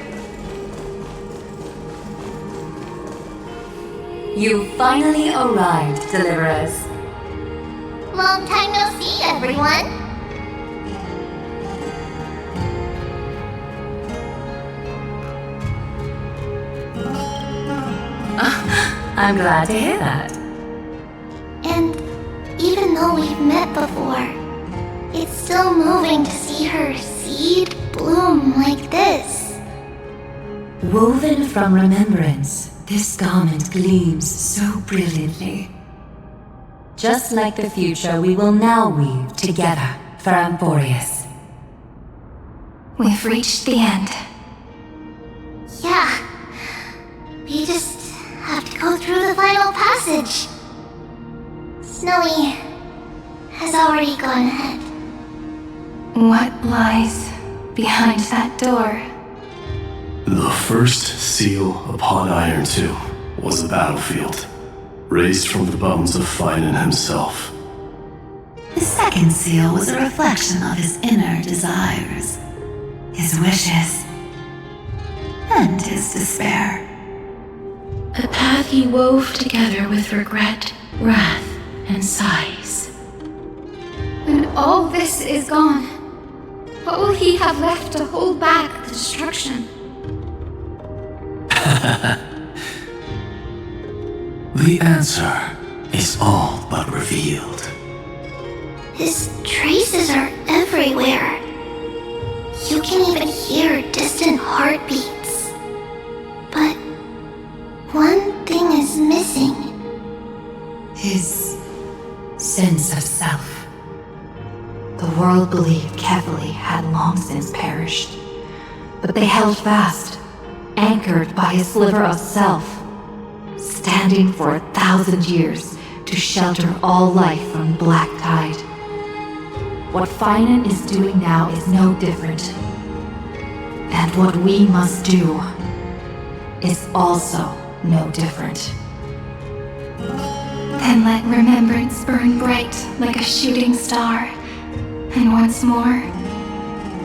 Speaker 15: You finally arrived, Deliverers.
Speaker 8: Long time no see, everyone.
Speaker 15: I'm glad to hear that.
Speaker 8: And even though we've met before, it's still moving to see her seed bloom like this.
Speaker 15: Woven from remembrance, this garment gleams so brilliantly. Just like the future we will now weave together for Amphorius.
Speaker 12: We've reached the end.
Speaker 8: Yeah. We just have to go through the final passage. Snowy has already gone ahead.
Speaker 12: What lies behind that door?
Speaker 10: The first seal upon Iron 2 was a battlefield, raised from the bones of Finan himself.
Speaker 16: The second seal was a reflection of his inner desires, his wishes, and his despair.
Speaker 12: A path he wove together with regret, wrath,
Speaker 15: and sighs.
Speaker 12: When all this is gone, what will he have left to hold back the destruction?
Speaker 6: The answer is all but revealed.
Speaker 8: His traces are everywhere. You can even hear distant heartbeats. But one thing is missing.
Speaker 15: His sense of self. The world believed Kefali had long since perished, but they held fast, anchored by a sliver of self, standing for 1,000 years to shelter all life from Black Tide. What Finan is doing now is no different. And what we must do is also no different.
Speaker 12: Then let remembrance burn bright like a shooting star, and once more,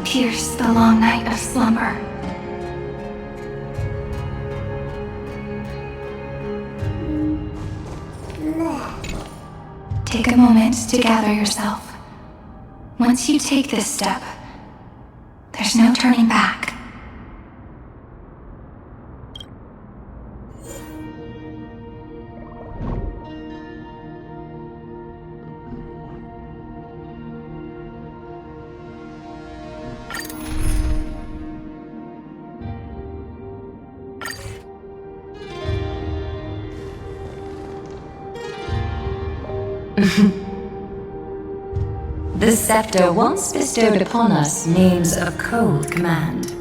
Speaker 12: pierce the long night of slumber. Take a moment to gather yourself. Once you take this step, there's no turning back.
Speaker 15: The scepter once bestowed upon us names of cold command.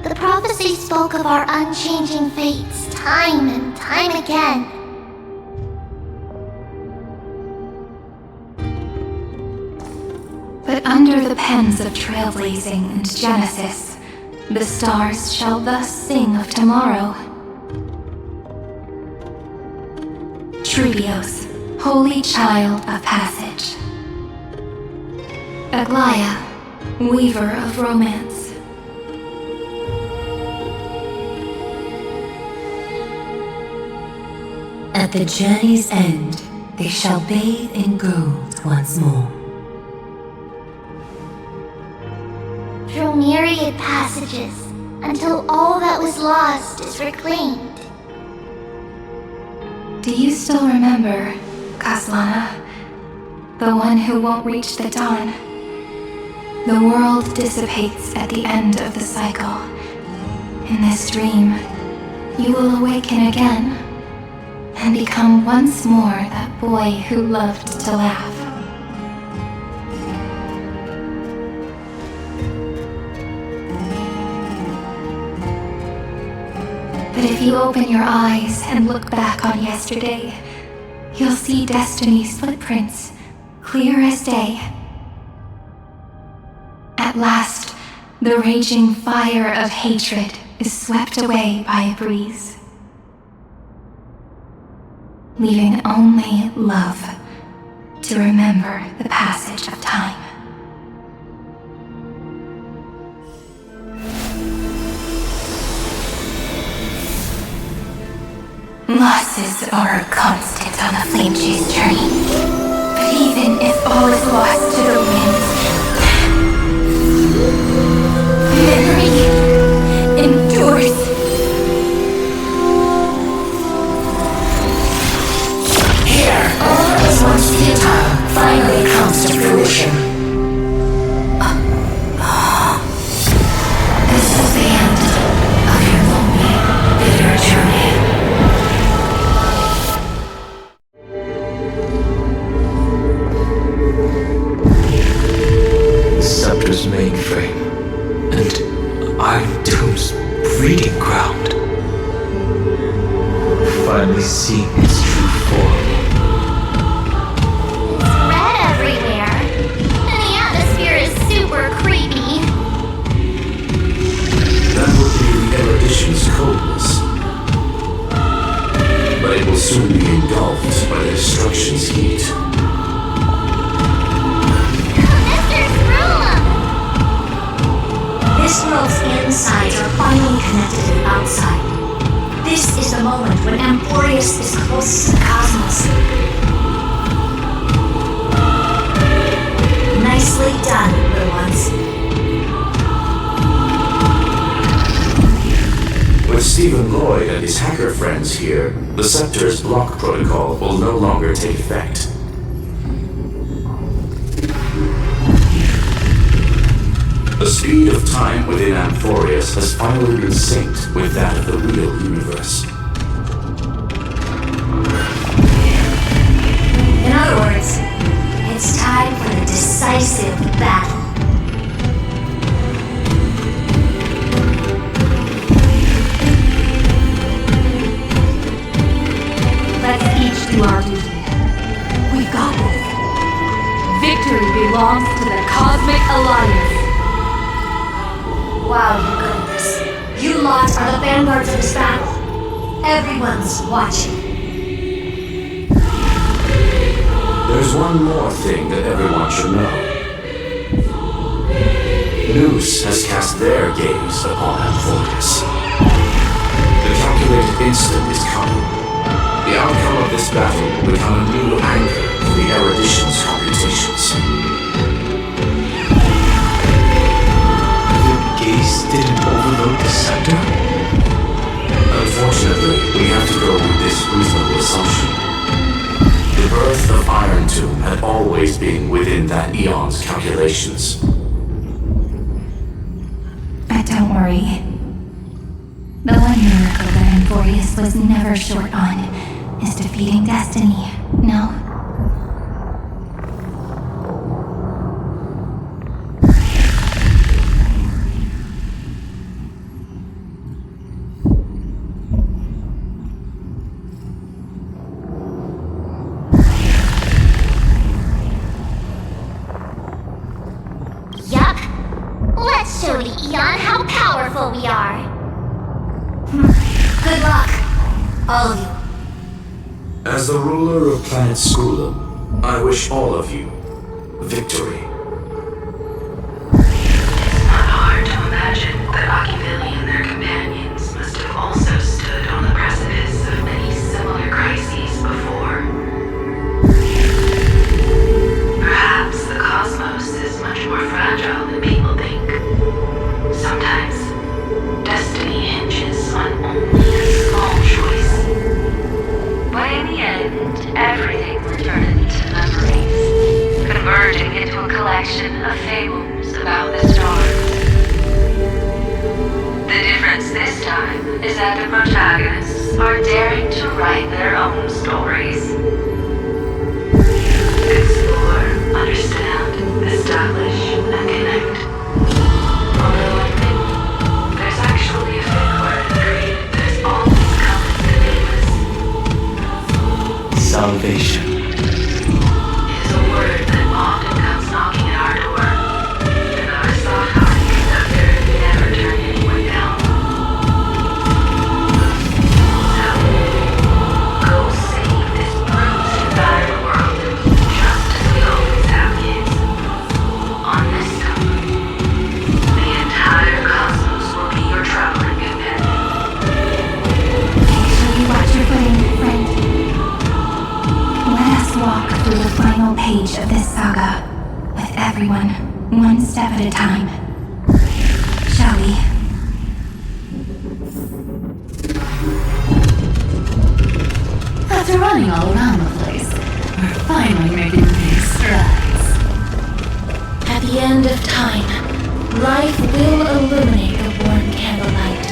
Speaker 8: The prophecy spoke of our unchanging fates time and time again.
Speaker 12: But under the pens of trailblazing and Genesis, the stars shall thus sing of tomorrow. Trubios, holy child of passage. Aglaya, weaver of romance.
Speaker 15: At the journey's end, they shall bathe in gold once more.
Speaker 8: Through myriad passages, until all that was lost is reclaimed.
Speaker 12: Do you still remember, Kaslana? The one who won't reach the dawn? The world dissipates at the end of the cycle. In this dream, you will awaken again and become once more that boy who loved to laugh. But if you open your eyes and look back on yesterday, you'll see Destiny's footprints, clear as day. At last, the raging fire of hatred is swept away by a breeze, leaving only love to remember the passage of time. Losses are a constant on the Flame Chase journey. But even if all is lost to the winds, memory endures.
Speaker 15: Here, all that was once futile finally comes to fruition. This is the end of your lonely, bitter journey.
Speaker 9: Scepter's mainframe, and Iron Doom's breeding ground. Finally seeing its true form.
Speaker 8: Red everywhere, and the atmosphere is super creepy.
Speaker 4: That will be the erudition's coldness. But it will soon be engulfed by the destruction's heat.
Speaker 2: This world's insides are finally connected to the outside. This is the moment when Emporius is closest to the cosmos.
Speaker 4: Stephen Lloyd and his hacker friends here, the Scepter's block protocol will no longer take effect. The speed of time within Amphorius has finally been synced with that of the real universe.
Speaker 2: In other words, it's time for the decisive battle. Let's each do our duty. We've got this. Victory belongs to the Cosmic Alliance. Wow, you good at this. You lot are the vanguards of this battle. Everyone's watching.
Speaker 4: There's one more thing that everyone should know. Noose has cast their gaze upon Amphorius. The calculated instant is coming. The outcome of this battle will become a new anchor for the erudition's computations.
Speaker 9: The gaze didn't overload the scepter?
Speaker 4: Unfortunately, we have to go with this reasonable assumption. The birth of Iron Tomb had always been within that eon's calculations.
Speaker 12: But don't worry. The one miracle that Amphorius was never short on is defeating destiny, no?
Speaker 8: Yup. Let's show the Eon how powerful we are.
Speaker 2: Good luck, all of you.
Speaker 4: As the ruler of planet Skrulum, I wish all of you victory.
Speaker 15: It's not hard to imagine that Achivili and their companions must have also stood on the precipice of many similar crises before. Perhaps the cosmos is much more fragile than people think. Sometimes, destiny hinges on only a small choice. But in the end, everything returned to memories, converging into a collection of fables about the stars. The difference this time is that the protagonists are daring to write their own stories. Explore, understand, establish, and connect. Although I think there's actually a fake word created that's always come to
Speaker 9: Salvation.
Speaker 15: is a word that often comes knocking at our door. And our soft-hearted conductor never turned anyone down. So, go save this bruised and battered world, just as we always have kids. On this time, the entire cosmos will be your traveling companion.
Speaker 12: Make sure you watch your footing, friend. Let us walk through the final page of this saga, with everyone, one step at a time. Shall we?
Speaker 16: After running all around the place, we're finally making big strides.
Speaker 1: At the end of time, life will illuminate the warm candlelight,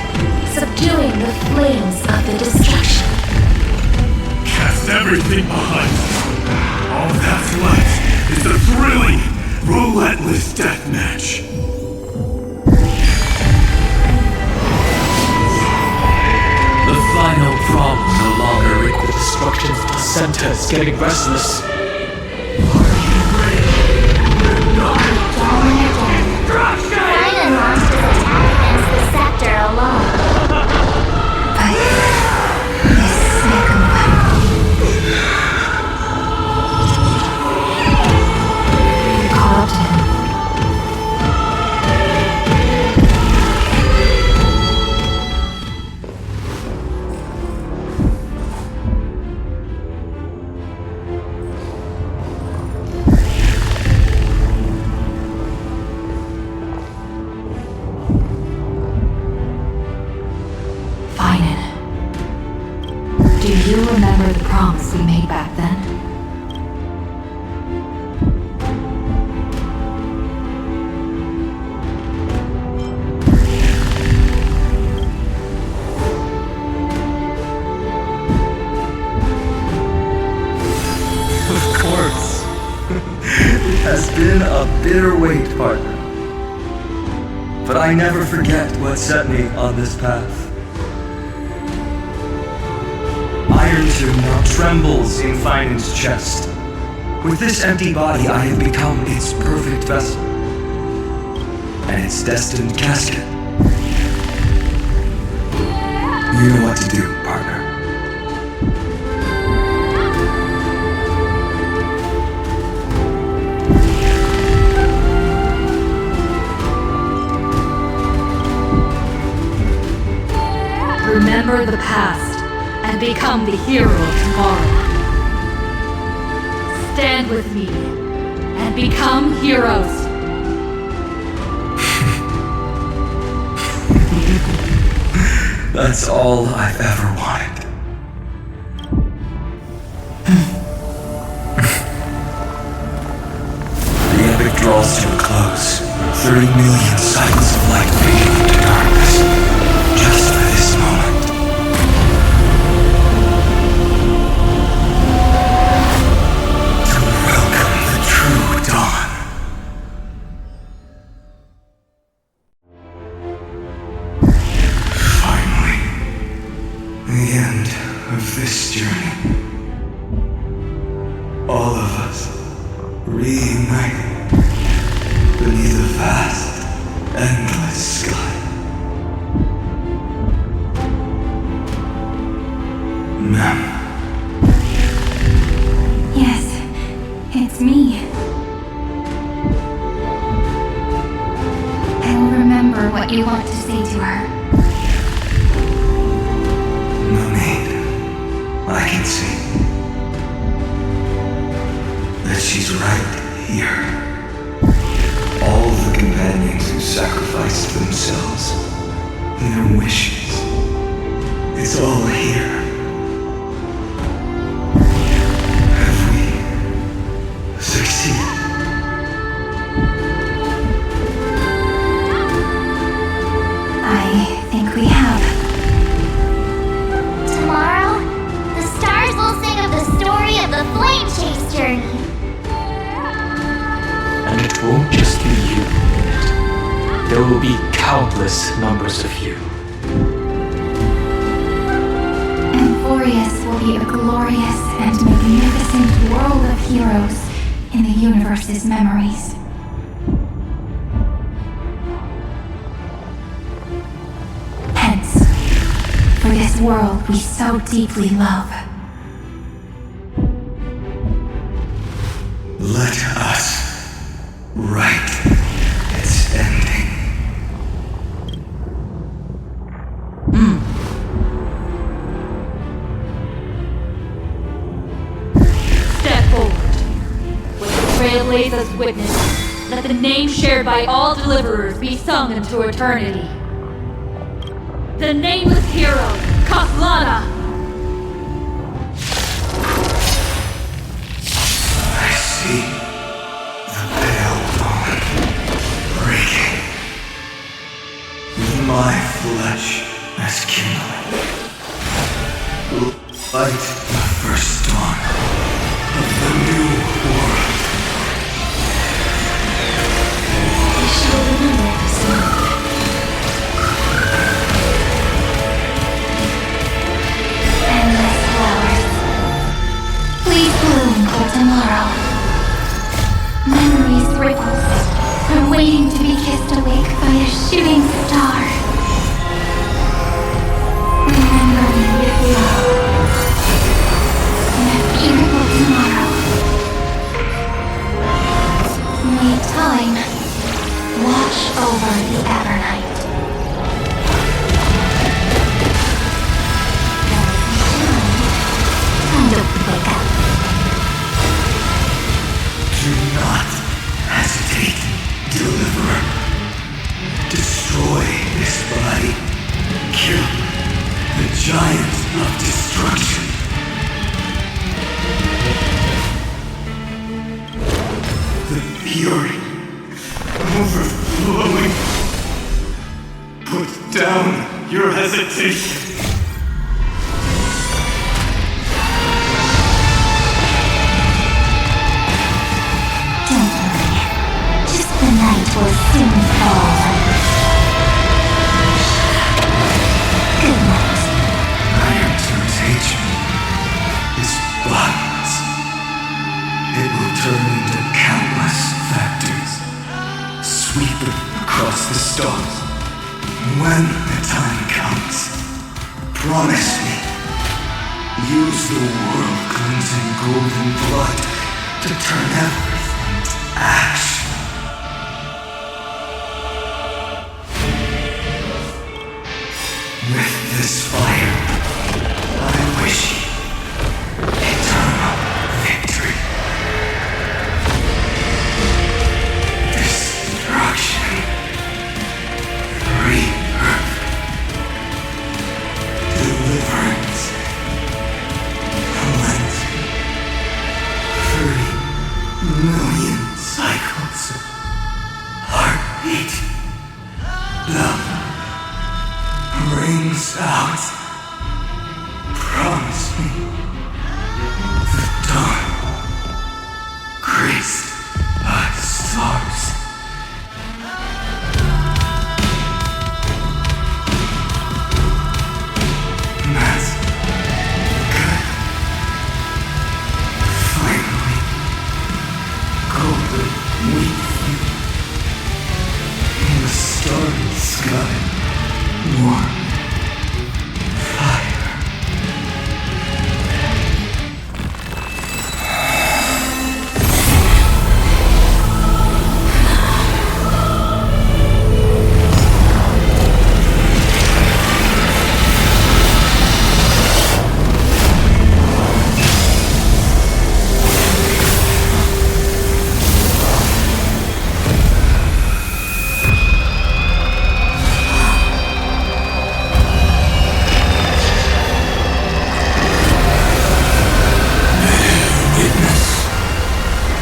Speaker 1: subduing the flames of the destruction.
Speaker 5: Cast everything behind us. All that's left is a thrilling, relentless deathmatch.
Speaker 6: The final problem no longer requires destruction. The placenta is getting restless.
Speaker 8: Ryan launched his attack against the scepter alone.
Speaker 12: But this second one. Call up to him.
Speaker 2: me back then.
Speaker 11: Of course. It has been a bitter wait, partner. But I never forget what set me on this path. Iron Tomb now trembles in Finance's chest. With this empty body, I have become its perfect vessel. And its destined casket. You know what to do, partner.
Speaker 2: Remember the past and become the hero of tomorrow. Stand with me and become heroes.
Speaker 11: That's all I've ever wanted. The epic draws to a close. 30 million cycles of light fading into darkness. Just for this moment. To welcome the true dawn. Finally, the end of this journey. All of us reunited beneath a vast, endless sky. Ma'am.
Speaker 12: Yes, it's me. I will remember what you want to say to her.
Speaker 11: No need. I can see that she's right here. All the companions who sacrificed themselves, their wishes, it's all here. Have we succeeded?
Speaker 12: I think we have.
Speaker 8: Tomorrow, the stars will sing of the story of the Flame Chase journey.
Speaker 9: And it won't just be you in it. There will be countless numbers of you.
Speaker 12: Amphorius will be a glorious and magnificent world of heroes in the universe's memories. Hence, for this world we so deeply love.
Speaker 11: Let us write its ending.
Speaker 2: Step forward. With the Trailblazers witness, let the name shared by all deliverers be sung into eternity. The nameless hero, Kaslana!
Speaker 11: I see the pale dawn breaking. With my flesh as kindling. Light the first dawn of the new world.
Speaker 12: She will remember this moment. Endless flowers. Please bloom for tomorrow. Memories ripples from waiting to be kissed awake by a shooting star. Remember me with love. In a beautiful tomorrow. May time watch over the Evernight. Time to wake up.
Speaker 11: Do not hesitate, Deliverer. Destroy this
Speaker 3: fury, overflowing. Put down your hesitation.
Speaker 8: Don't worry. Just the night will soon fall. Good night.
Speaker 14: Iron temptation is violence. It will turn into countless factors, sweeping across the stars. When the time comes, promise me, use the world-cleansing golden blood to turn everything to ash. With this fire, I wish you eternal victory. Destruction. Rebirth. Deliverance. Cleansing. 30 million cycles of heartbeat. Love rings out. Promise me the dawn graced by stars. That's good. Finally, golden wheat in the starry sky. Warm fire.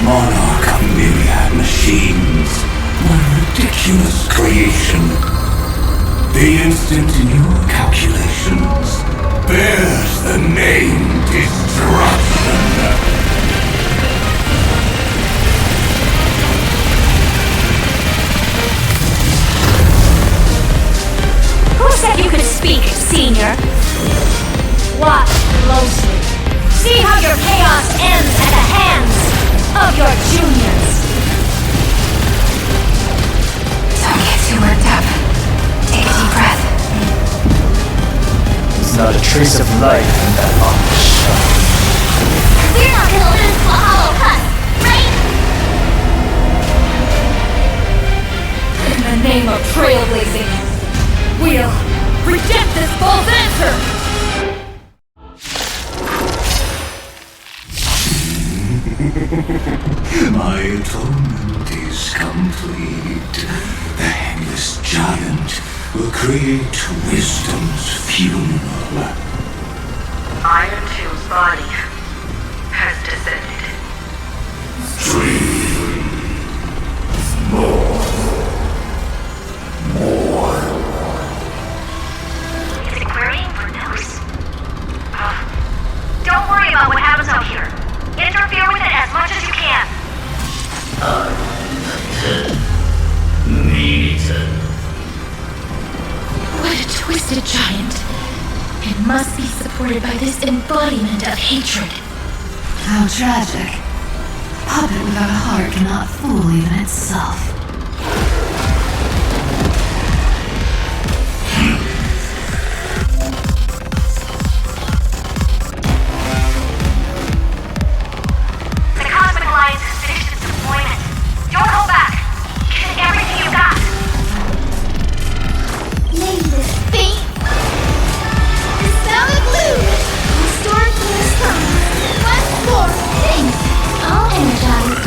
Speaker 14: Monarch of myriad machines, my ridiculous creation. The instant in your calculations bears the name Destruction.
Speaker 2: Who said you could speak, Senior? Watch closely. See how your chaos ends at the hands of your juniors.
Speaker 12: Don't get too worked up. Take a deep breath.
Speaker 9: There's not a trace of life in that awful shell.
Speaker 8: We're not gonna lose to a hollow husk, right?
Speaker 2: In the name of trailblazing, we'll reject this false answer!
Speaker 3: My atonement is complete. The Handless Giant will create wisdom's funeral.
Speaker 17: Iron 2's body has descended.
Speaker 3: Dream. More.
Speaker 2: Is it querying for notes? Don't worry about what happens out here. Interfere with it as much as you can.
Speaker 12: What a twisted giant. It must be supported by this embodiment of hatred.
Speaker 16: How tragic. A puppet without a heart cannot fool even itself.
Speaker 2: The Cosmic Alliance has finished its deployment. Don't hold back. Give it everything you got.
Speaker 8: Name this thing. Dispel the glue. Restore the sun. One more thing. All energized.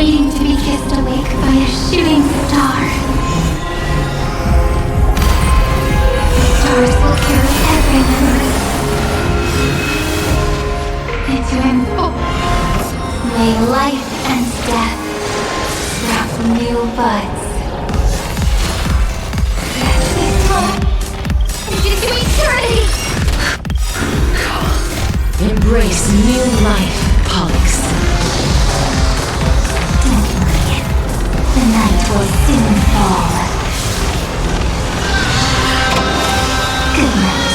Speaker 12: waiting to be kissed awake by a shooting star. Stars will carry every memory into unfold. May life and death sprout new buds. This home into eternity!
Speaker 15: Embrace new life, Pollux.
Speaker 1: Don't worry. The night will soon fall. Good night.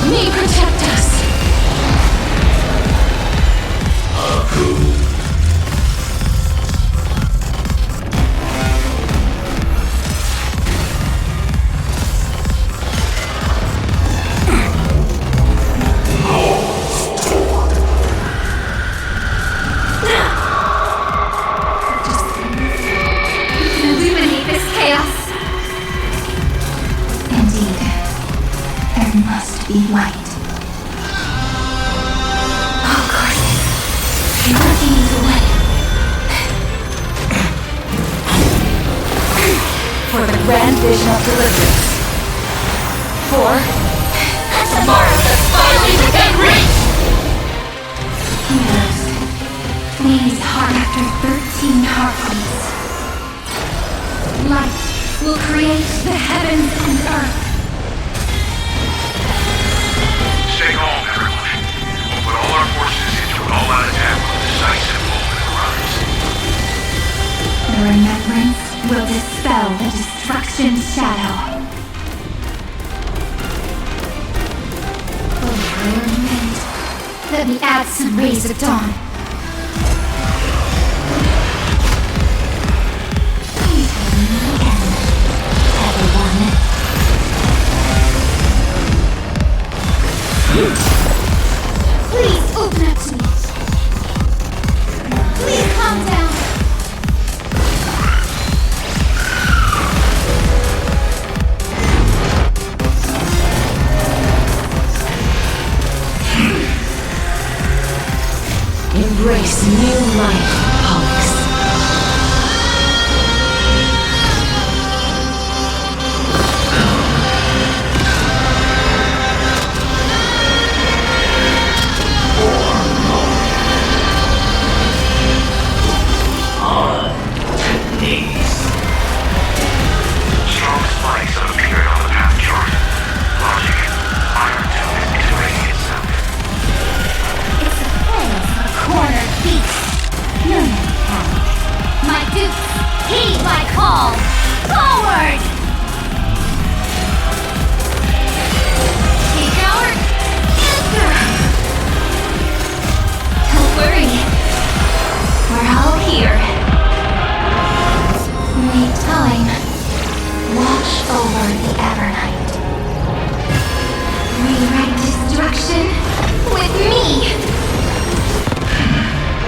Speaker 12: May protect us. Illuminate this chaos.
Speaker 1: Indeed, there must be light.
Speaker 12: Radiate away.
Speaker 2: For the grand vision of deliverance. For tomorrow the finally within reach!
Speaker 12: Heroes, please heart after 13 heartbeats. Light will create the heavens and earth.
Speaker 3: Stay calm, everyone. We'll put all our forces into an all-out attack when a decisive moment arrives.
Speaker 12: The remembrance will dispel the destruction's shadow. Oh, wind, let me add some rays of dawn. Please open up to me. Please calm down.
Speaker 15: Embrace new life, Pollux.
Speaker 3: Strong spikes have appeared on the path chart. Logic, Iron Tome is integrating itself.
Speaker 12: It's a place of cornered beasts. No man can. My dukes, heed my call. Forward! Take our answer. Don't worry. We're all here. May time watch over the Evernight. Rewrite destruction with me.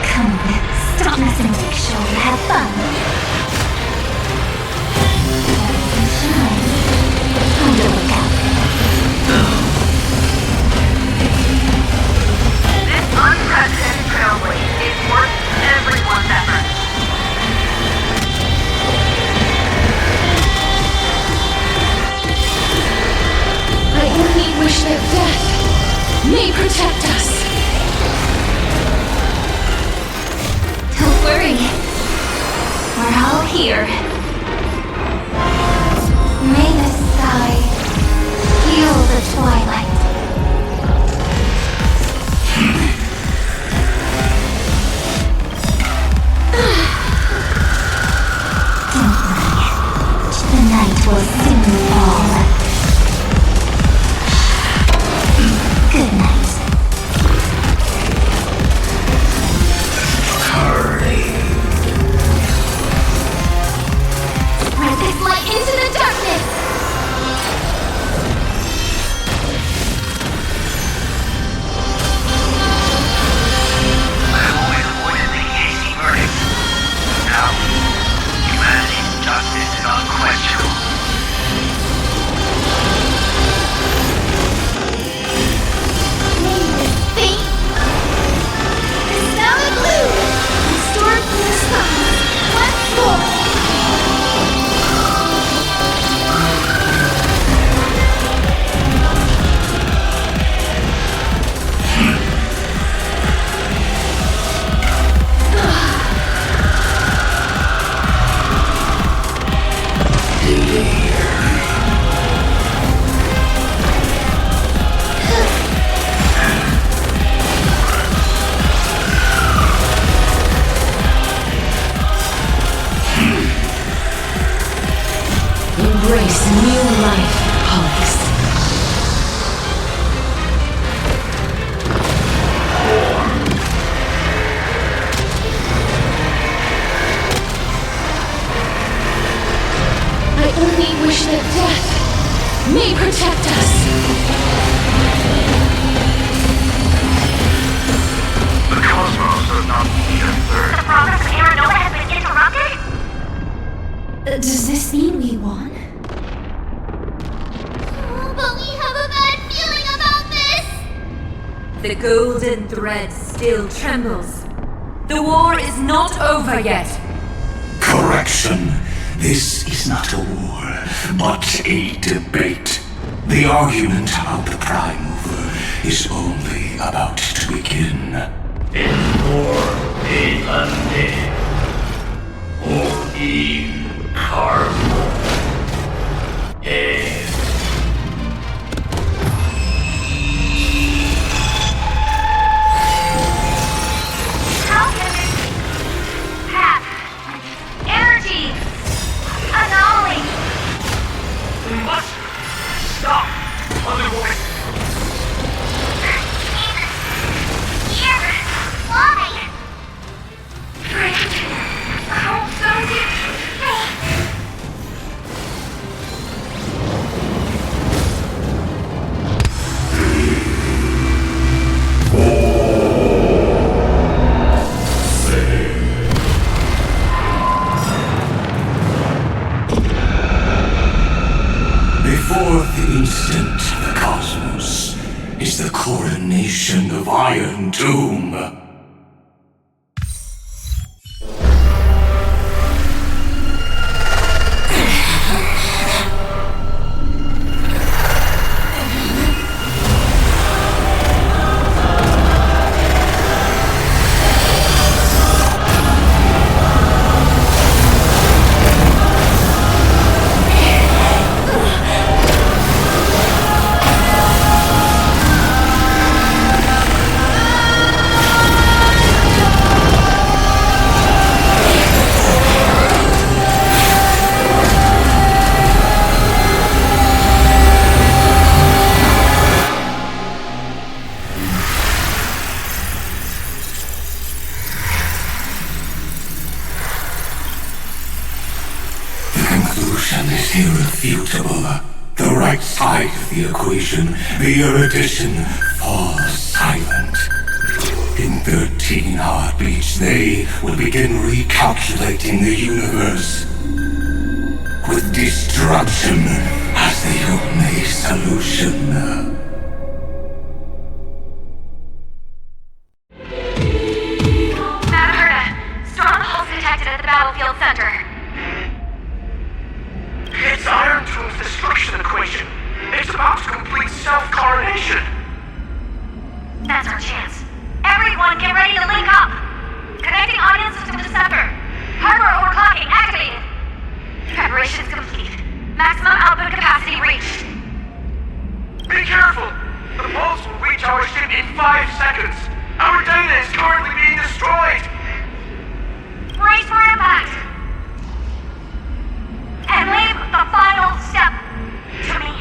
Speaker 1: Come on, stop messing with the show and have fun. Shine. Time to look out.
Speaker 17: This unprecedented trailblaze is worth everyone's effort.
Speaker 12: I only wish that death may protect us. Don't worry. We're all here. May the sky heal the twilight.
Speaker 1: Don't worry. The night will soon fall. Good night.
Speaker 3: Hurry.
Speaker 12: Where the
Speaker 15: Embrace new life, Hollis.
Speaker 12: I only wish that death may protect us.
Speaker 17: The cosmos does not need a third.
Speaker 8: The progress of Aeronova has been interrupted?
Speaker 12: Does this mean we won?
Speaker 8: But we have a bad feeling about this!
Speaker 18: The golden thread still trembles. The war is not over yet.
Speaker 3: Correction. This is not a war, but a debate. The argument about the Prime Mover is only about to begin.
Speaker 8: How can this path, energy, anomaly?
Speaker 17: We must stop, otherwise.
Speaker 8: Here, why? How does it?
Speaker 3: The fourth instant of the cosmos is the coronation of Iron Doom. Is irrefutable. The right side of the equation, the erudition, falls silent. In 13 heartbeats, they will begin recalculating the universe. With destruction as the only solution.
Speaker 8: Storm pulse detected at the battlefield center.
Speaker 17: It's Iron Doom's destruction equation. It's about to complete self-coronation.
Speaker 8: That's our chance. Everyone get ready to link up! Connecting audience system to scepter. Hardware overclocking activated. Preparations complete. Maximum output capacity reached.
Speaker 17: Be careful! The pulse will reach our ship in 5 seconds. Our data is currently being destroyed.
Speaker 8: Brace for impact! And leave the final step to me.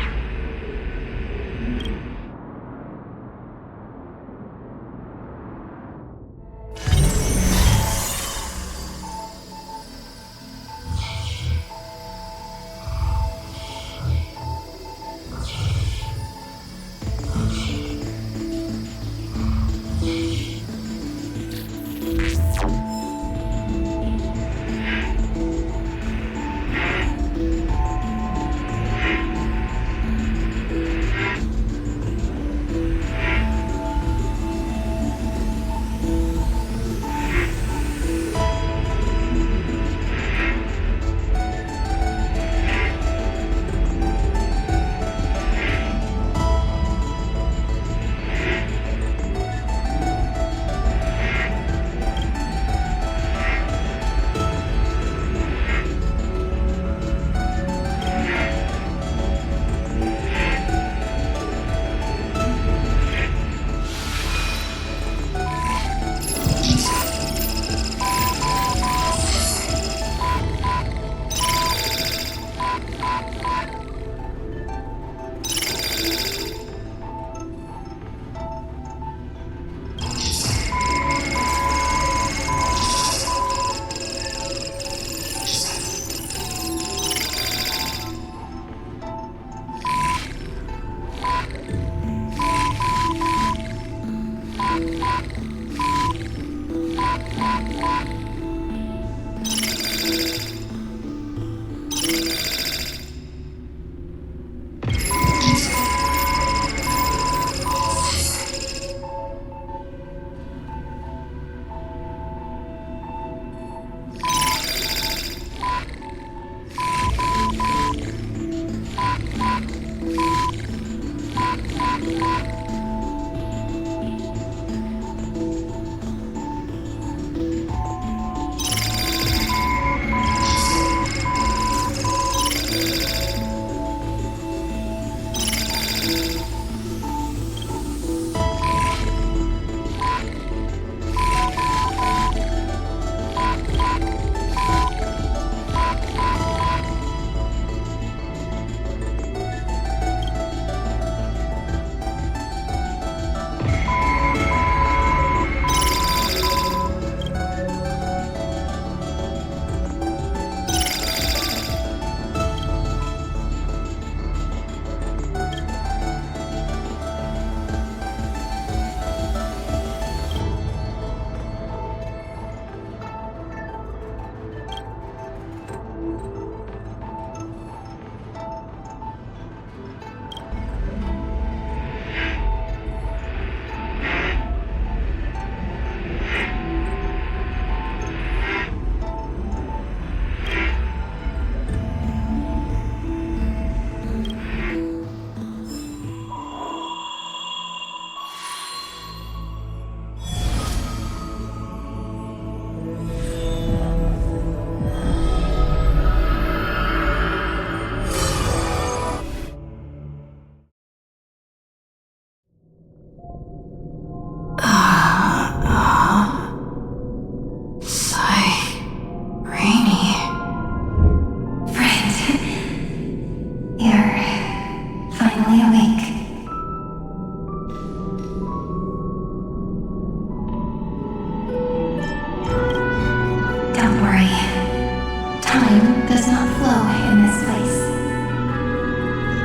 Speaker 12: time does not flow in this place.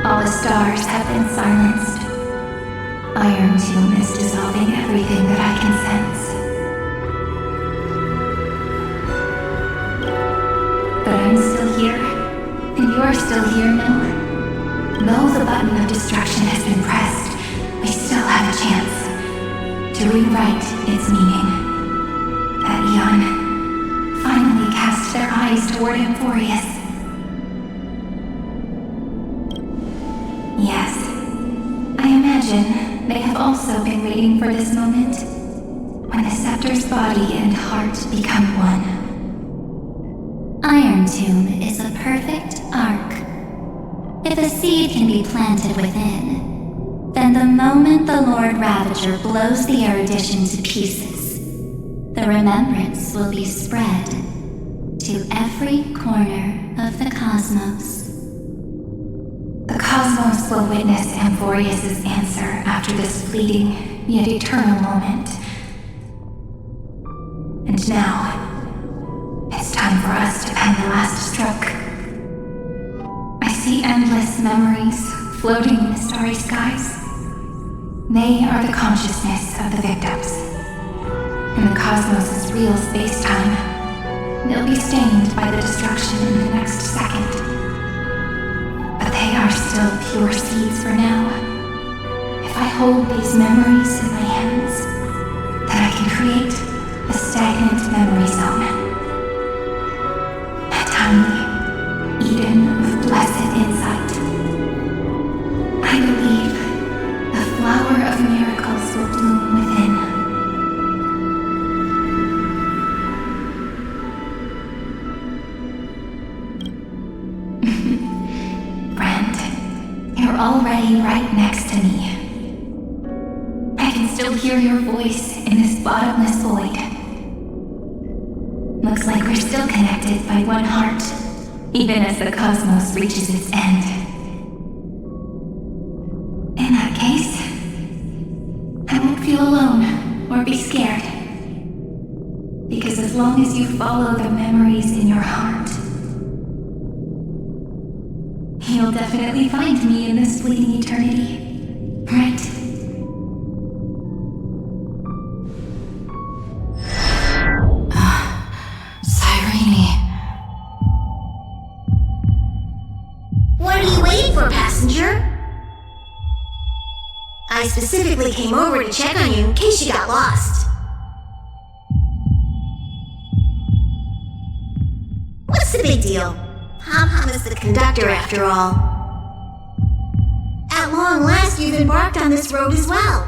Speaker 12: All the stars have been silenced. Iron Tomb is dissolving everything that I can sense. But I'm still here, and you're still here, no? Though the button of destruction has been pressed, we still have a chance to rewrite its meaning. That Eon finally cast their eyes toward Emphorius. Yes, I imagine they have also been waiting for this moment, when the scepter's body and heart become one.
Speaker 8: Iron Tomb is a perfect arc. If a seed can be planted within, then the moment the Lord Ravager blows the erudition to pieces, the remembrance will be spread to every corner of the cosmos.
Speaker 12: The cosmos will witness Emphorius' answer after this fleeting yet eternal moment. And now, it's time for us to pen the last stroke. I see endless memories floating in the starry skies. They are the consciousness of the victims. In the cosmos' real space-time, they'll be stained by the destruction in the next second. But they are still pure seeds for now. If I hold these memories in my hands, then I can create a stagnant memory zone. A tiny Eden of blessed insight. I believe the flower of miracles will bloom within. Friend, you're already right next to me. I can still hear your voice in this bottomless void. Looks like we're still connected by one heart, even as the cosmos reaches its end. In that case, I won't feel alone or be scared. Because as long as you follow the memories in your heart, you'll definitely find me in this fleeting eternity, right?
Speaker 19: What are you waiting for, passenger? I specifically came over to check on you in case you got lost. What's the big deal? Pom-Pom is the conductor after all. At long last, you've embarked on this road as well.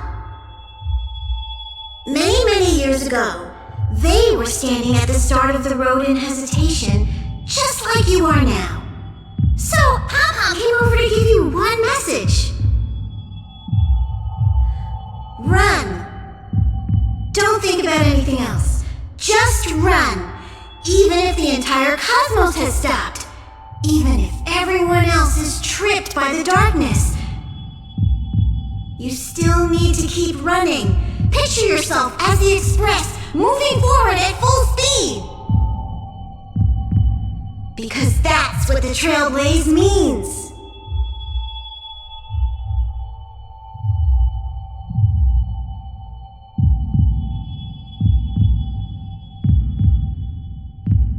Speaker 19: Many, many years ago, they were standing at the start of the road in hesitation, just like you are now. So, Pom-Pom came over to give you one message. Run. Don't think about anything else. Just run. Even if the entire cosmos has stopped. Even if everyone else is tripped by the darkness. You still need to keep running. Picture yourself as the Express, moving forward at full speed. Because that's what the Trailblaze means.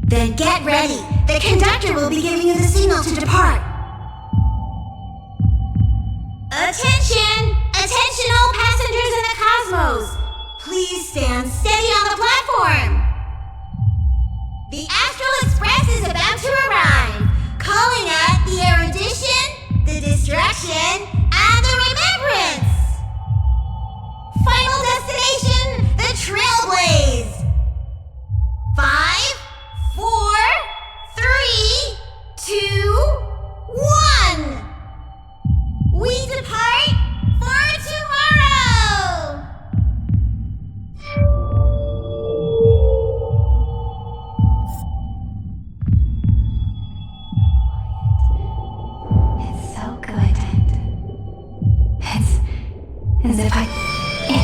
Speaker 19: Then get ready. The conductor will be giving you the signal to depart. Attention! Attention all passengers in the cosmos! Please stand steady on the platform. The Astral Express is about to arrive, calling at the erudition, the distraction, and the remembrance. Final destination, the Trailblaze. 5, 4, 3, 2, 1. We depart for tomorrow.
Speaker 12: As if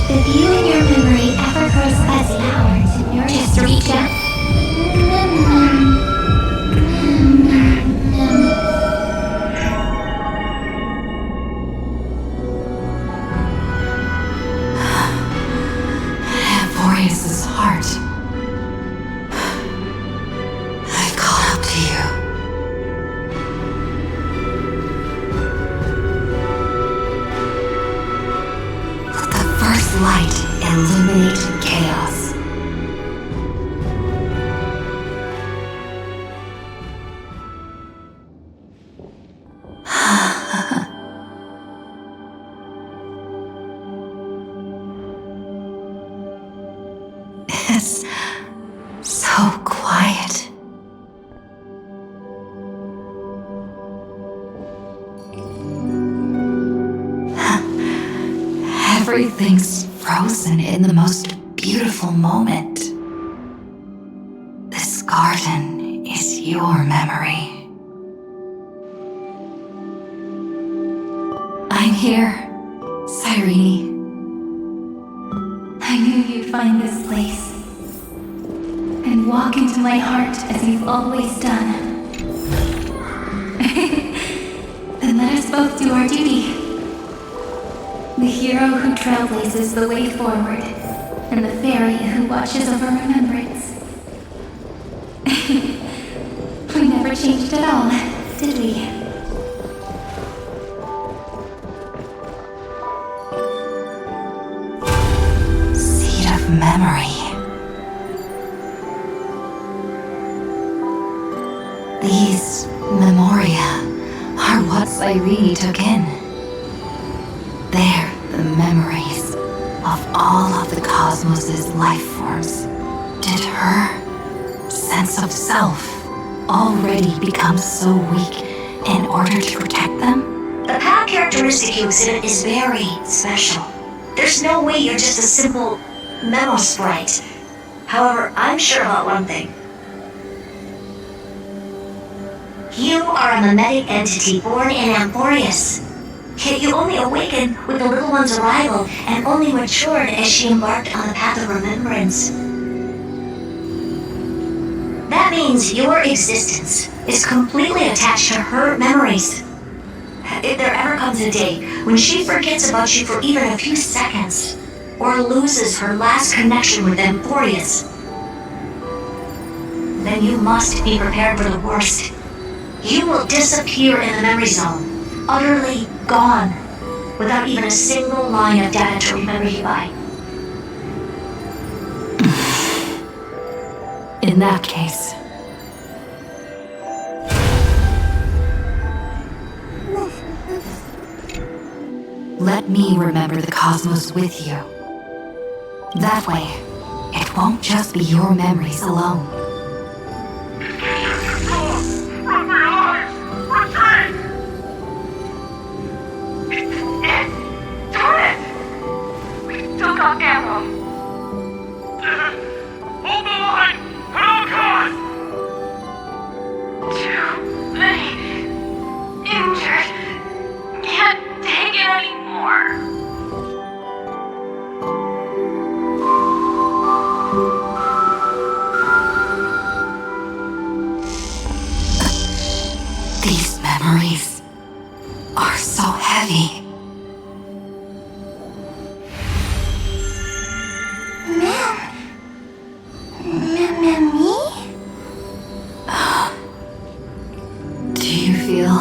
Speaker 12: the view in your memory ever grows fuzzy, just reach out.
Speaker 15: light illuminate chaos. It's so quiet. Everything's frozen in the most beautiful moment. This garden is your memory. I'm here, Cyrene. I knew you'd find this place and walk into my heart as you've always done. Then let us both do our duty. The hero who trailblazes the way forward, and the fairy who watches over remembrance. We never changed at all, did we? Seed of memory. These memoria are what Cyrene took in. They're the memories of all of the cosmos's life forms. Did her sense of self already become so weak in order to protect them?
Speaker 1: The path characteristic you exhibit is very special. There's no way you're just a simple memo sprite. However, I'm sure about one thing. You are a mimetic entity born in Amporius. Yet you only awakened with the little one's arrival and only matured as she embarked on the path of remembrance. That means your existence is completely attached to her memories. If there ever comes a day when she forgets about you for even a few seconds, or loses her last connection with Emporius, then you must be prepared for the worst. You will disappear in the memory zone, utterly gone, without even a single line of data to remember you by.
Speaker 15: In that case, let me remember the cosmos with you. That way, it won't just be your memories alone.
Speaker 17: Run for your lives! Retreat!
Speaker 2: Darn it! We still got ammo.
Speaker 17: Hold the line! Honkai!
Speaker 2: Too many injured. Can't take it anymore.
Speaker 15: These memories are so heavy.
Speaker 19: Me?
Speaker 15: Do you feel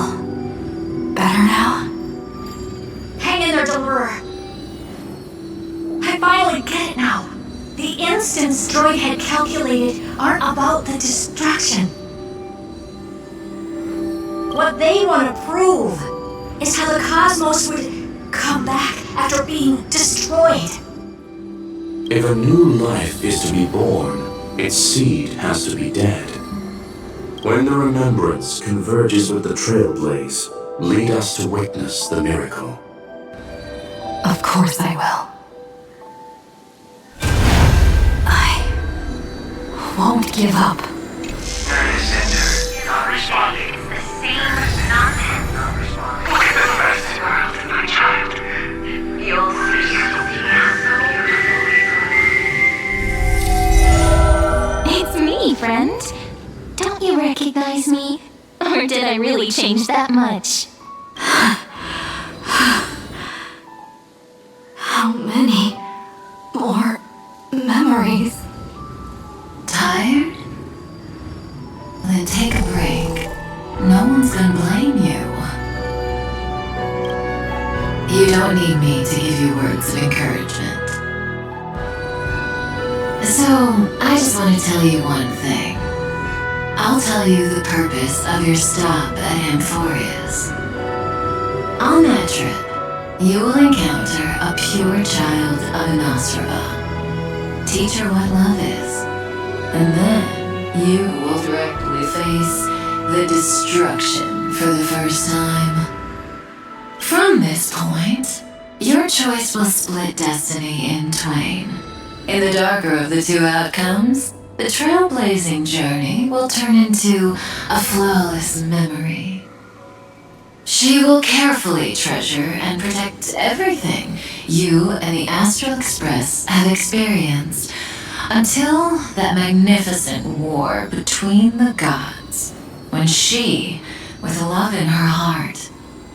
Speaker 15: better now?
Speaker 1: Hang in there, Deliverer. I finally get it now. The instants Droid had calculated aren't about the distraction. What they want to prove is how the cosmos would come back after being destroyed.
Speaker 4: If a new life is to be born, its seed has to be dead. When the remembrance converges with the trailblaze, lead us to witness the miracle.
Speaker 15: Of course I will. I won't give up.
Speaker 17: Center, not responding.
Speaker 8: It's the same nonsense.
Speaker 17: Not responding. Look at the best world, my child.
Speaker 8: You'll see.
Speaker 12: It's me, friend. Don't you recognize me? Or did I really change that much?
Speaker 15: How many more memories? Tired? Then take a break. No one's gonna blame you. You don't need me to give you words of encouragement.
Speaker 16: So, I just want to tell you one thing. I'll tell you the purpose of your stop at Amphoria's. On that trip, you will encounter a pure child of Inostrava. Teach her what love is, and then you will directly face the destruction for the first time. From this point, your choice will split destiny in twain. In the darker of the two outcomes, the trailblazing journey will turn into a flawless memory. She will carefully treasure and protect everything you and the Astral Express have experienced until that magnificent war between the gods, when she, with love in her heart,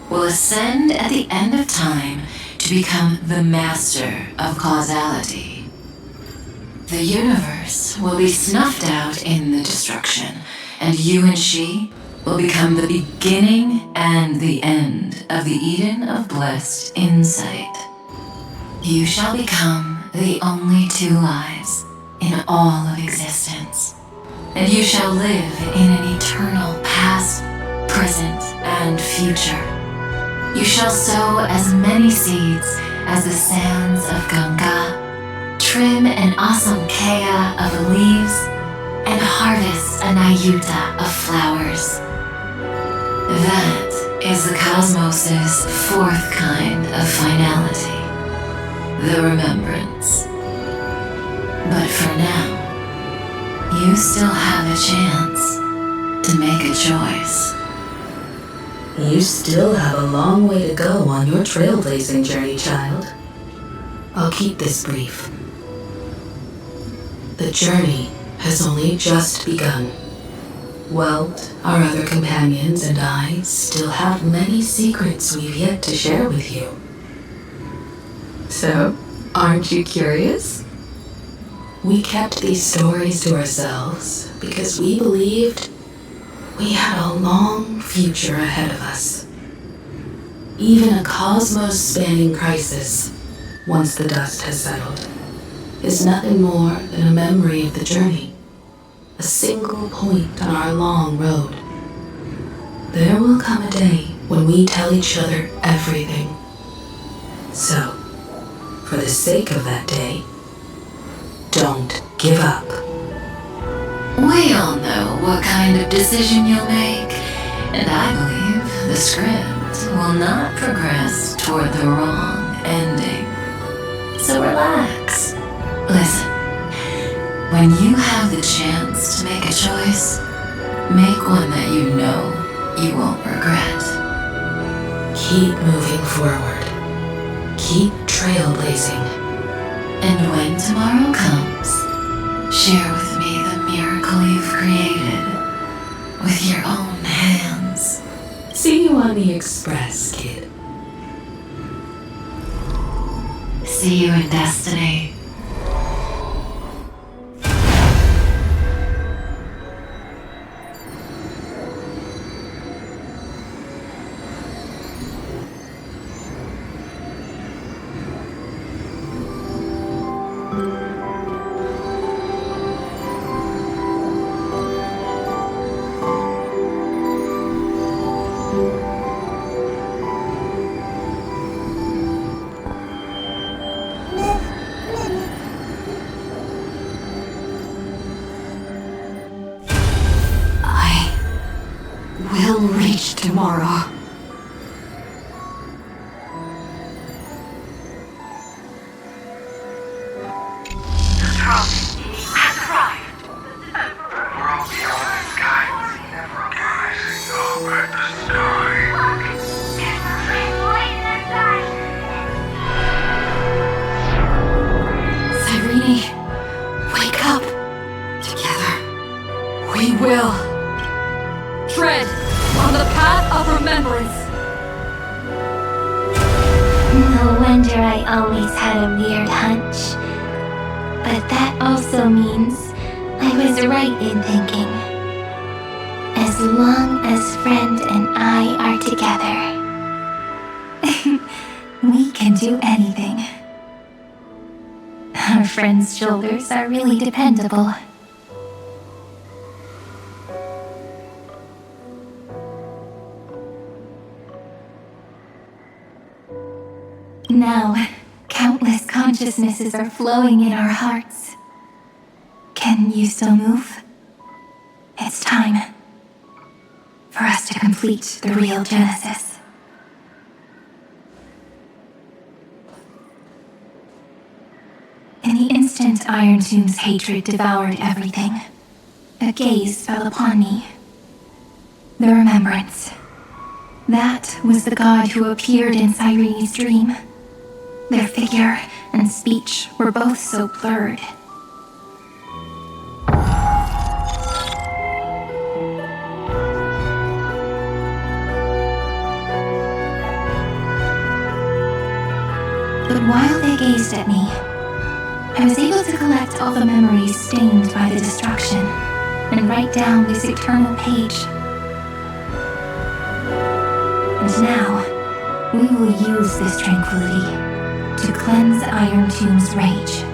Speaker 16: will ascend at the end of time to become the master of causality. The universe will be snuffed out in the destruction, and you and she will become the beginning and the end of the Eden of blessed insight. You shall become the only two lives in all of existence, and you shall live in an eternal past, present, and future. You shall sow as many seeds as the sands of Ganga, trim an awesome kea of leaves, and harvest an ayuta of flowers. That is the cosmos's fourth kind of finality, the remembrance. But for now, you still have a chance to make a choice.
Speaker 15: You still have a long way to go on your trailblazing journey, child. I'll keep this brief. The journey has only just begun. Welt, our other companions, and I still have many secrets we've yet to share with you. So, aren't you curious? We kept these stories to ourselves because we believed we had a long future ahead of us. Even a cosmos-spanning crisis, once the dust has settled, is nothing more than a memory of the journey, a single point on our long road. There will come a day when we tell each other everything. So, for the sake of that day, don't give up.
Speaker 16: We all know what kind of decision you'll make, and I believe the script will not progress toward the wrong ending. So relax. Listen, when you have the chance to make a choice, make one that you know you won't regret.
Speaker 15: Keep moving forward. Keep trailblazing.
Speaker 16: And when tomorrow comes, share with me the miracle you've created with your own hands.
Speaker 15: See you on the Express, kid.
Speaker 16: See you in destiny.
Speaker 18: We'll reach tomorrow.
Speaker 17: The drum has arrived. We're all beyond the sky. Never rising over the sky.
Speaker 18: Cyrene, wake up. Together, we will. Tread on the path of remembrance.
Speaker 12: No wonder I always had a weird hunch. But that also means I was right in thinking. As long as Friend and I are together, we can do anything. friend's shoulders are really dependable. Now, countless consciousnesses are flowing in our hearts. Can you still move? It's time for us to complete the real Genesis. In the instant Iron Tomb's hatred devoured everything, a gaze fell upon me. The remembrance. That was the god who appeared in Cyrene's dream. Their figure and speech were both so blurred. But while they gazed at me, I was able to collect all the memories stained by the destruction and write down this eternal page. And now, we will use this tranquility to cleanse Iron Tomb's rage.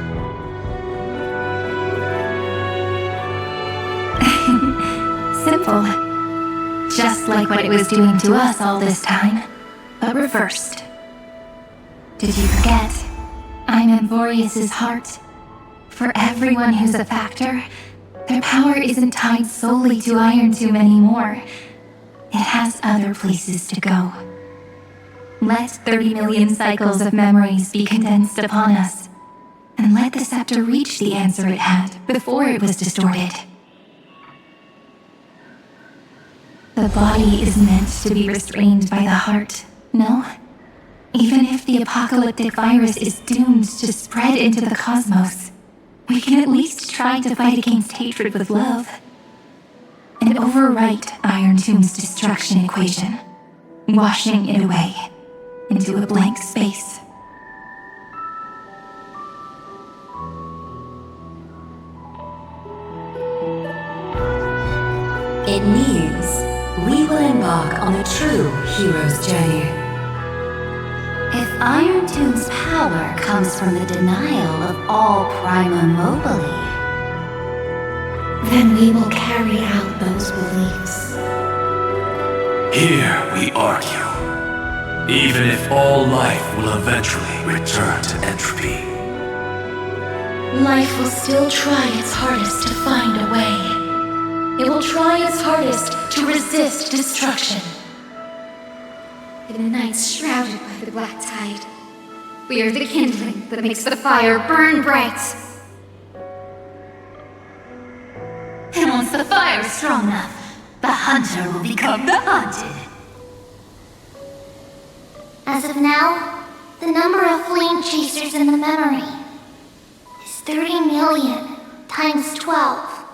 Speaker 12: Simple. Just like what it was doing to us all this time, but reversed. Did you forget? I'm Amphorius's heart. For everyone who's a factor, their power isn't tied solely to Iron Tomb anymore. It has other places to go. Let 30 million cycles of memories be condensed upon us, and let the scepter reach the answer it had before it was distorted. The body is meant to be restrained by the heart, no? Even if the apocalyptic virus is doomed to spread into the cosmos, we can at least try to fight against hatred with love. And overwrite Iron Tomb's destruction equation, washing it away into a blank space.
Speaker 15: It means we will embark on a true hero's journey.
Speaker 8: If Iron Tomb's power comes from the denial of all Prima Mobile, then we will carry out those beliefs.
Speaker 6: Here we argue. Even if all life will eventually return to entropy.
Speaker 19: Life will still try its hardest to find a way. It will try its hardest to resist destruction. In a night shrouded by the black tide, we are the kindling that makes the fire burn bright.
Speaker 1: And once the fire is strong enough, the hunter will become the hunted.
Speaker 8: As of now, the number of flame chasers in the memory is 30 million times 12.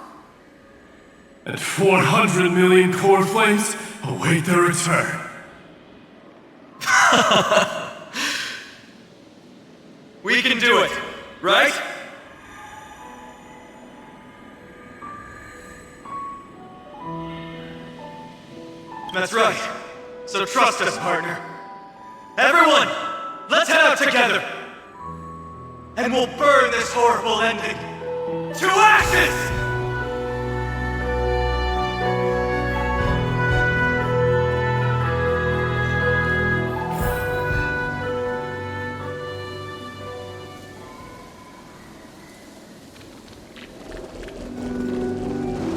Speaker 10: And 400 million core flames await their return.
Speaker 11: We can do it, right? That's right. So trust us, partner. Everyone, let's head out together. And we'll burn this horrible ending to ashes!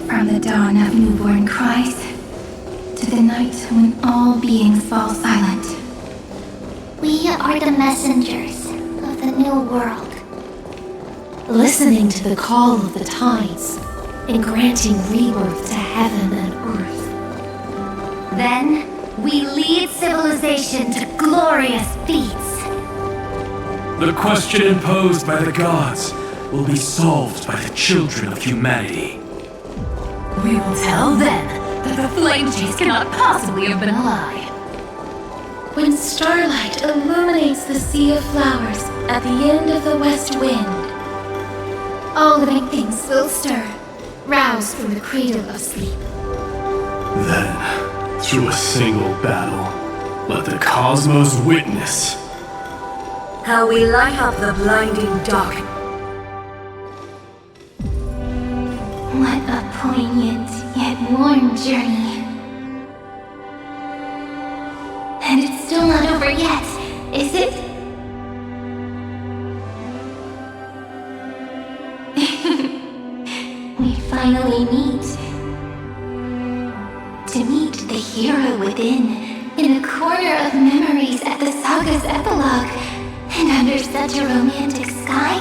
Speaker 12: From the dawn of newborn cries to the night when all beings fall silent.
Speaker 8: We are the messengers of the new world.
Speaker 2: Listening to the call of the tides and granting rebirth to heaven and earth.
Speaker 8: Then, we lead civilization to glorious feats.
Speaker 6: The question imposed by the gods will be solved by the children of humanity.
Speaker 1: We will tell them that the flame chase cannot possibly have been a lie.
Speaker 19: When starlight illuminates the sea of flowers at the end of the west wind, all living things will stir, roused from the cradle of sleep.
Speaker 10: Then, through a single battle, let the cosmos witness
Speaker 18: How we light up the blinding dark.
Speaker 12: What a poignant yet warm journey. And it's still not over yet, is it? We finally meet. To meet the hero within, in a corner of memories at the saga's epilogue, and under such a romantic sky,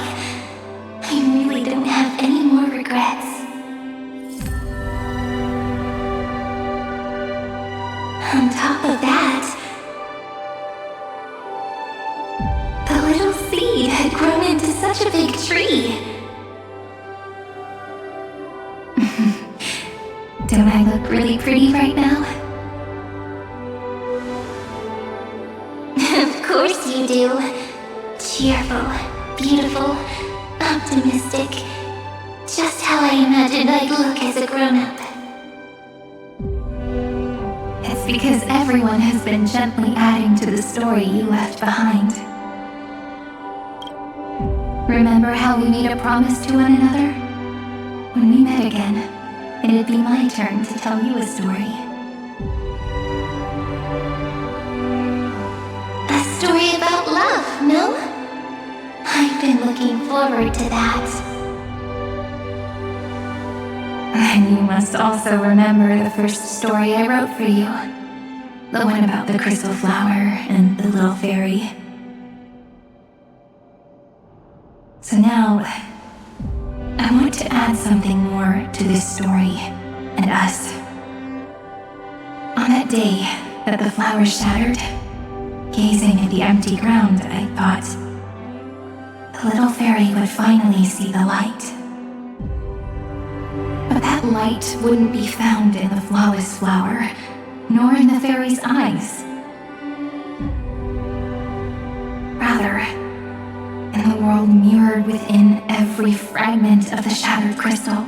Speaker 12: I really don't have any more regrets. On top of that, the little seed had grown into such a big tree. Don't I look really pretty right now? Of course you do. Cheerful, beautiful, optimistic. Just how I imagined I'd look as a grown-up. It's because everyone has been gently adding to the story you left behind. Remember how we made a promise to one another? When we met again, it'd be my turn to tell you a story. A story about love, no? I've been looking forward to that. And you must also remember the first story I wrote for you. The one about the crystal flower and the little fairy. So now, I want to add something more to this story and us. On that day that the flower shattered, gazing at the empty ground, I thought the little fairy would finally see the light. But that light wouldn't be found in the flawless flower, nor in the fairy's eyes. Rather, in the world mirrored within every fragment of the shattered crystal.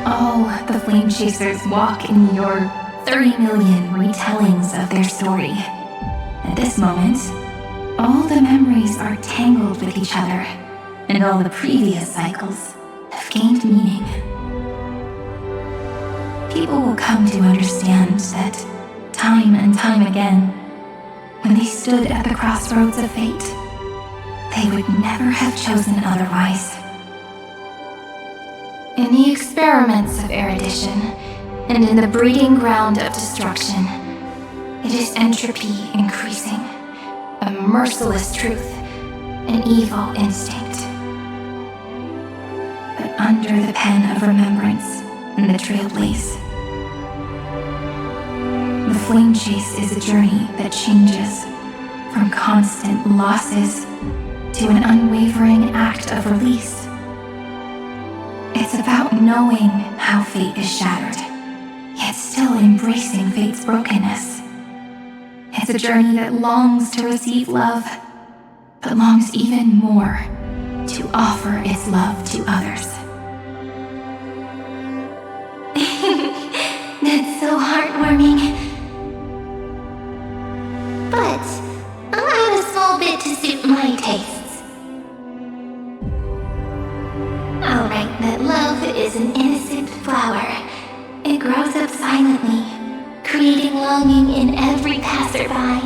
Speaker 12: All the flame chasers walk in your 30 million retellings of their story. At this moment, all the memories are tangled with each other, and all the previous cycles have gained meaning. People will come to understand that time and time again, when they stood at the crossroads of fate, they would never have chosen otherwise. In the experiments of erudition, and in the breeding ground of destruction, it is entropy increasing, a merciless truth, an evil instinct. But under the pen of remembrance and the trailblaze, the flame chase is a journey that changes from constant losses to an unwavering act of release. It's about knowing how fate is shattered, yet still embracing fate's brokenness. It's a journey that longs to receive love, but longs even more to offer its love to others. That's so heartwarming. But I'll add a small bit to suit my tastes. I'll write that love is an innocent flower. It grows up silently, creating longing in every passerby.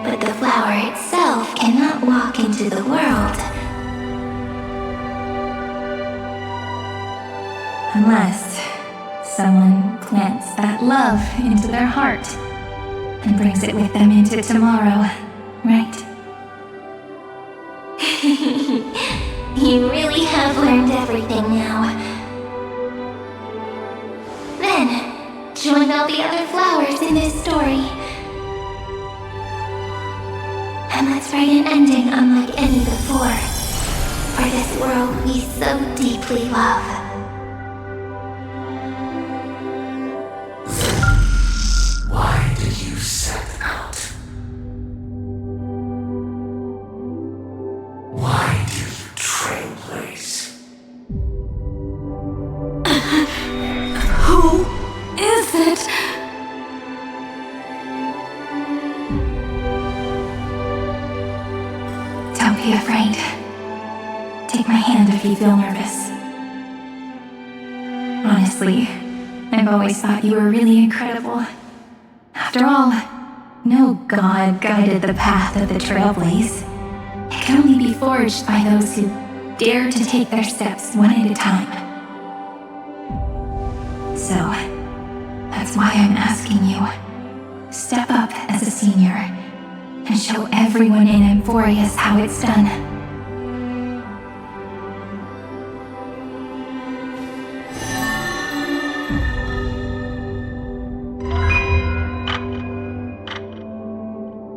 Speaker 12: But the flower itself cannot walk into the world unless someone plants that love into their heart and brings it with them into tomorrow, right? You really have learned everything now. Then, join all the other flowers in this story. And let's write an ending unlike any before, for this world we so deeply love.
Speaker 3: Why did you set out? Why do you trailblaze?
Speaker 12: Who is it? Don't be afraid. you feel nervous. Honestly, I've always thought you were really incredible. After all, no god guided the path of the Trailblaze. It can only be forged by those who dare to take their steps one at a time. So, that's why I'm asking you. Step up as a senior and show everyone in Emphorius how it's done.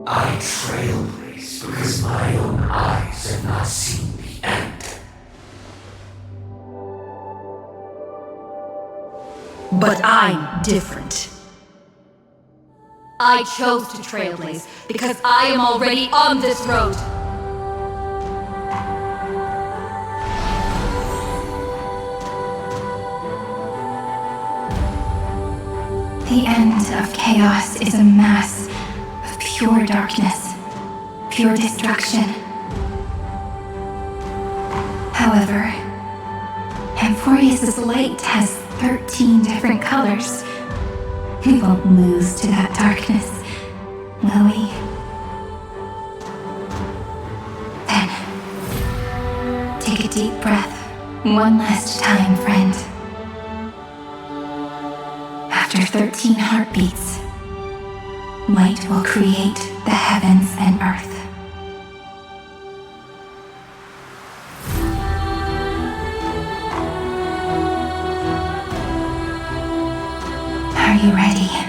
Speaker 3: I trailblaze because my own eyes have not seen the end.
Speaker 18: But I'm different. I chose to trailblaze because I am already on this road.
Speaker 12: The end of chaos is a mass of pure darkness, pure destruction. However, Emphorius' light has 13 different colors. We won't lose to that darkness, will we? Then, take a deep breath one last time, friend. After 13 heartbeats, light will create the heavens and earth. Are you ready?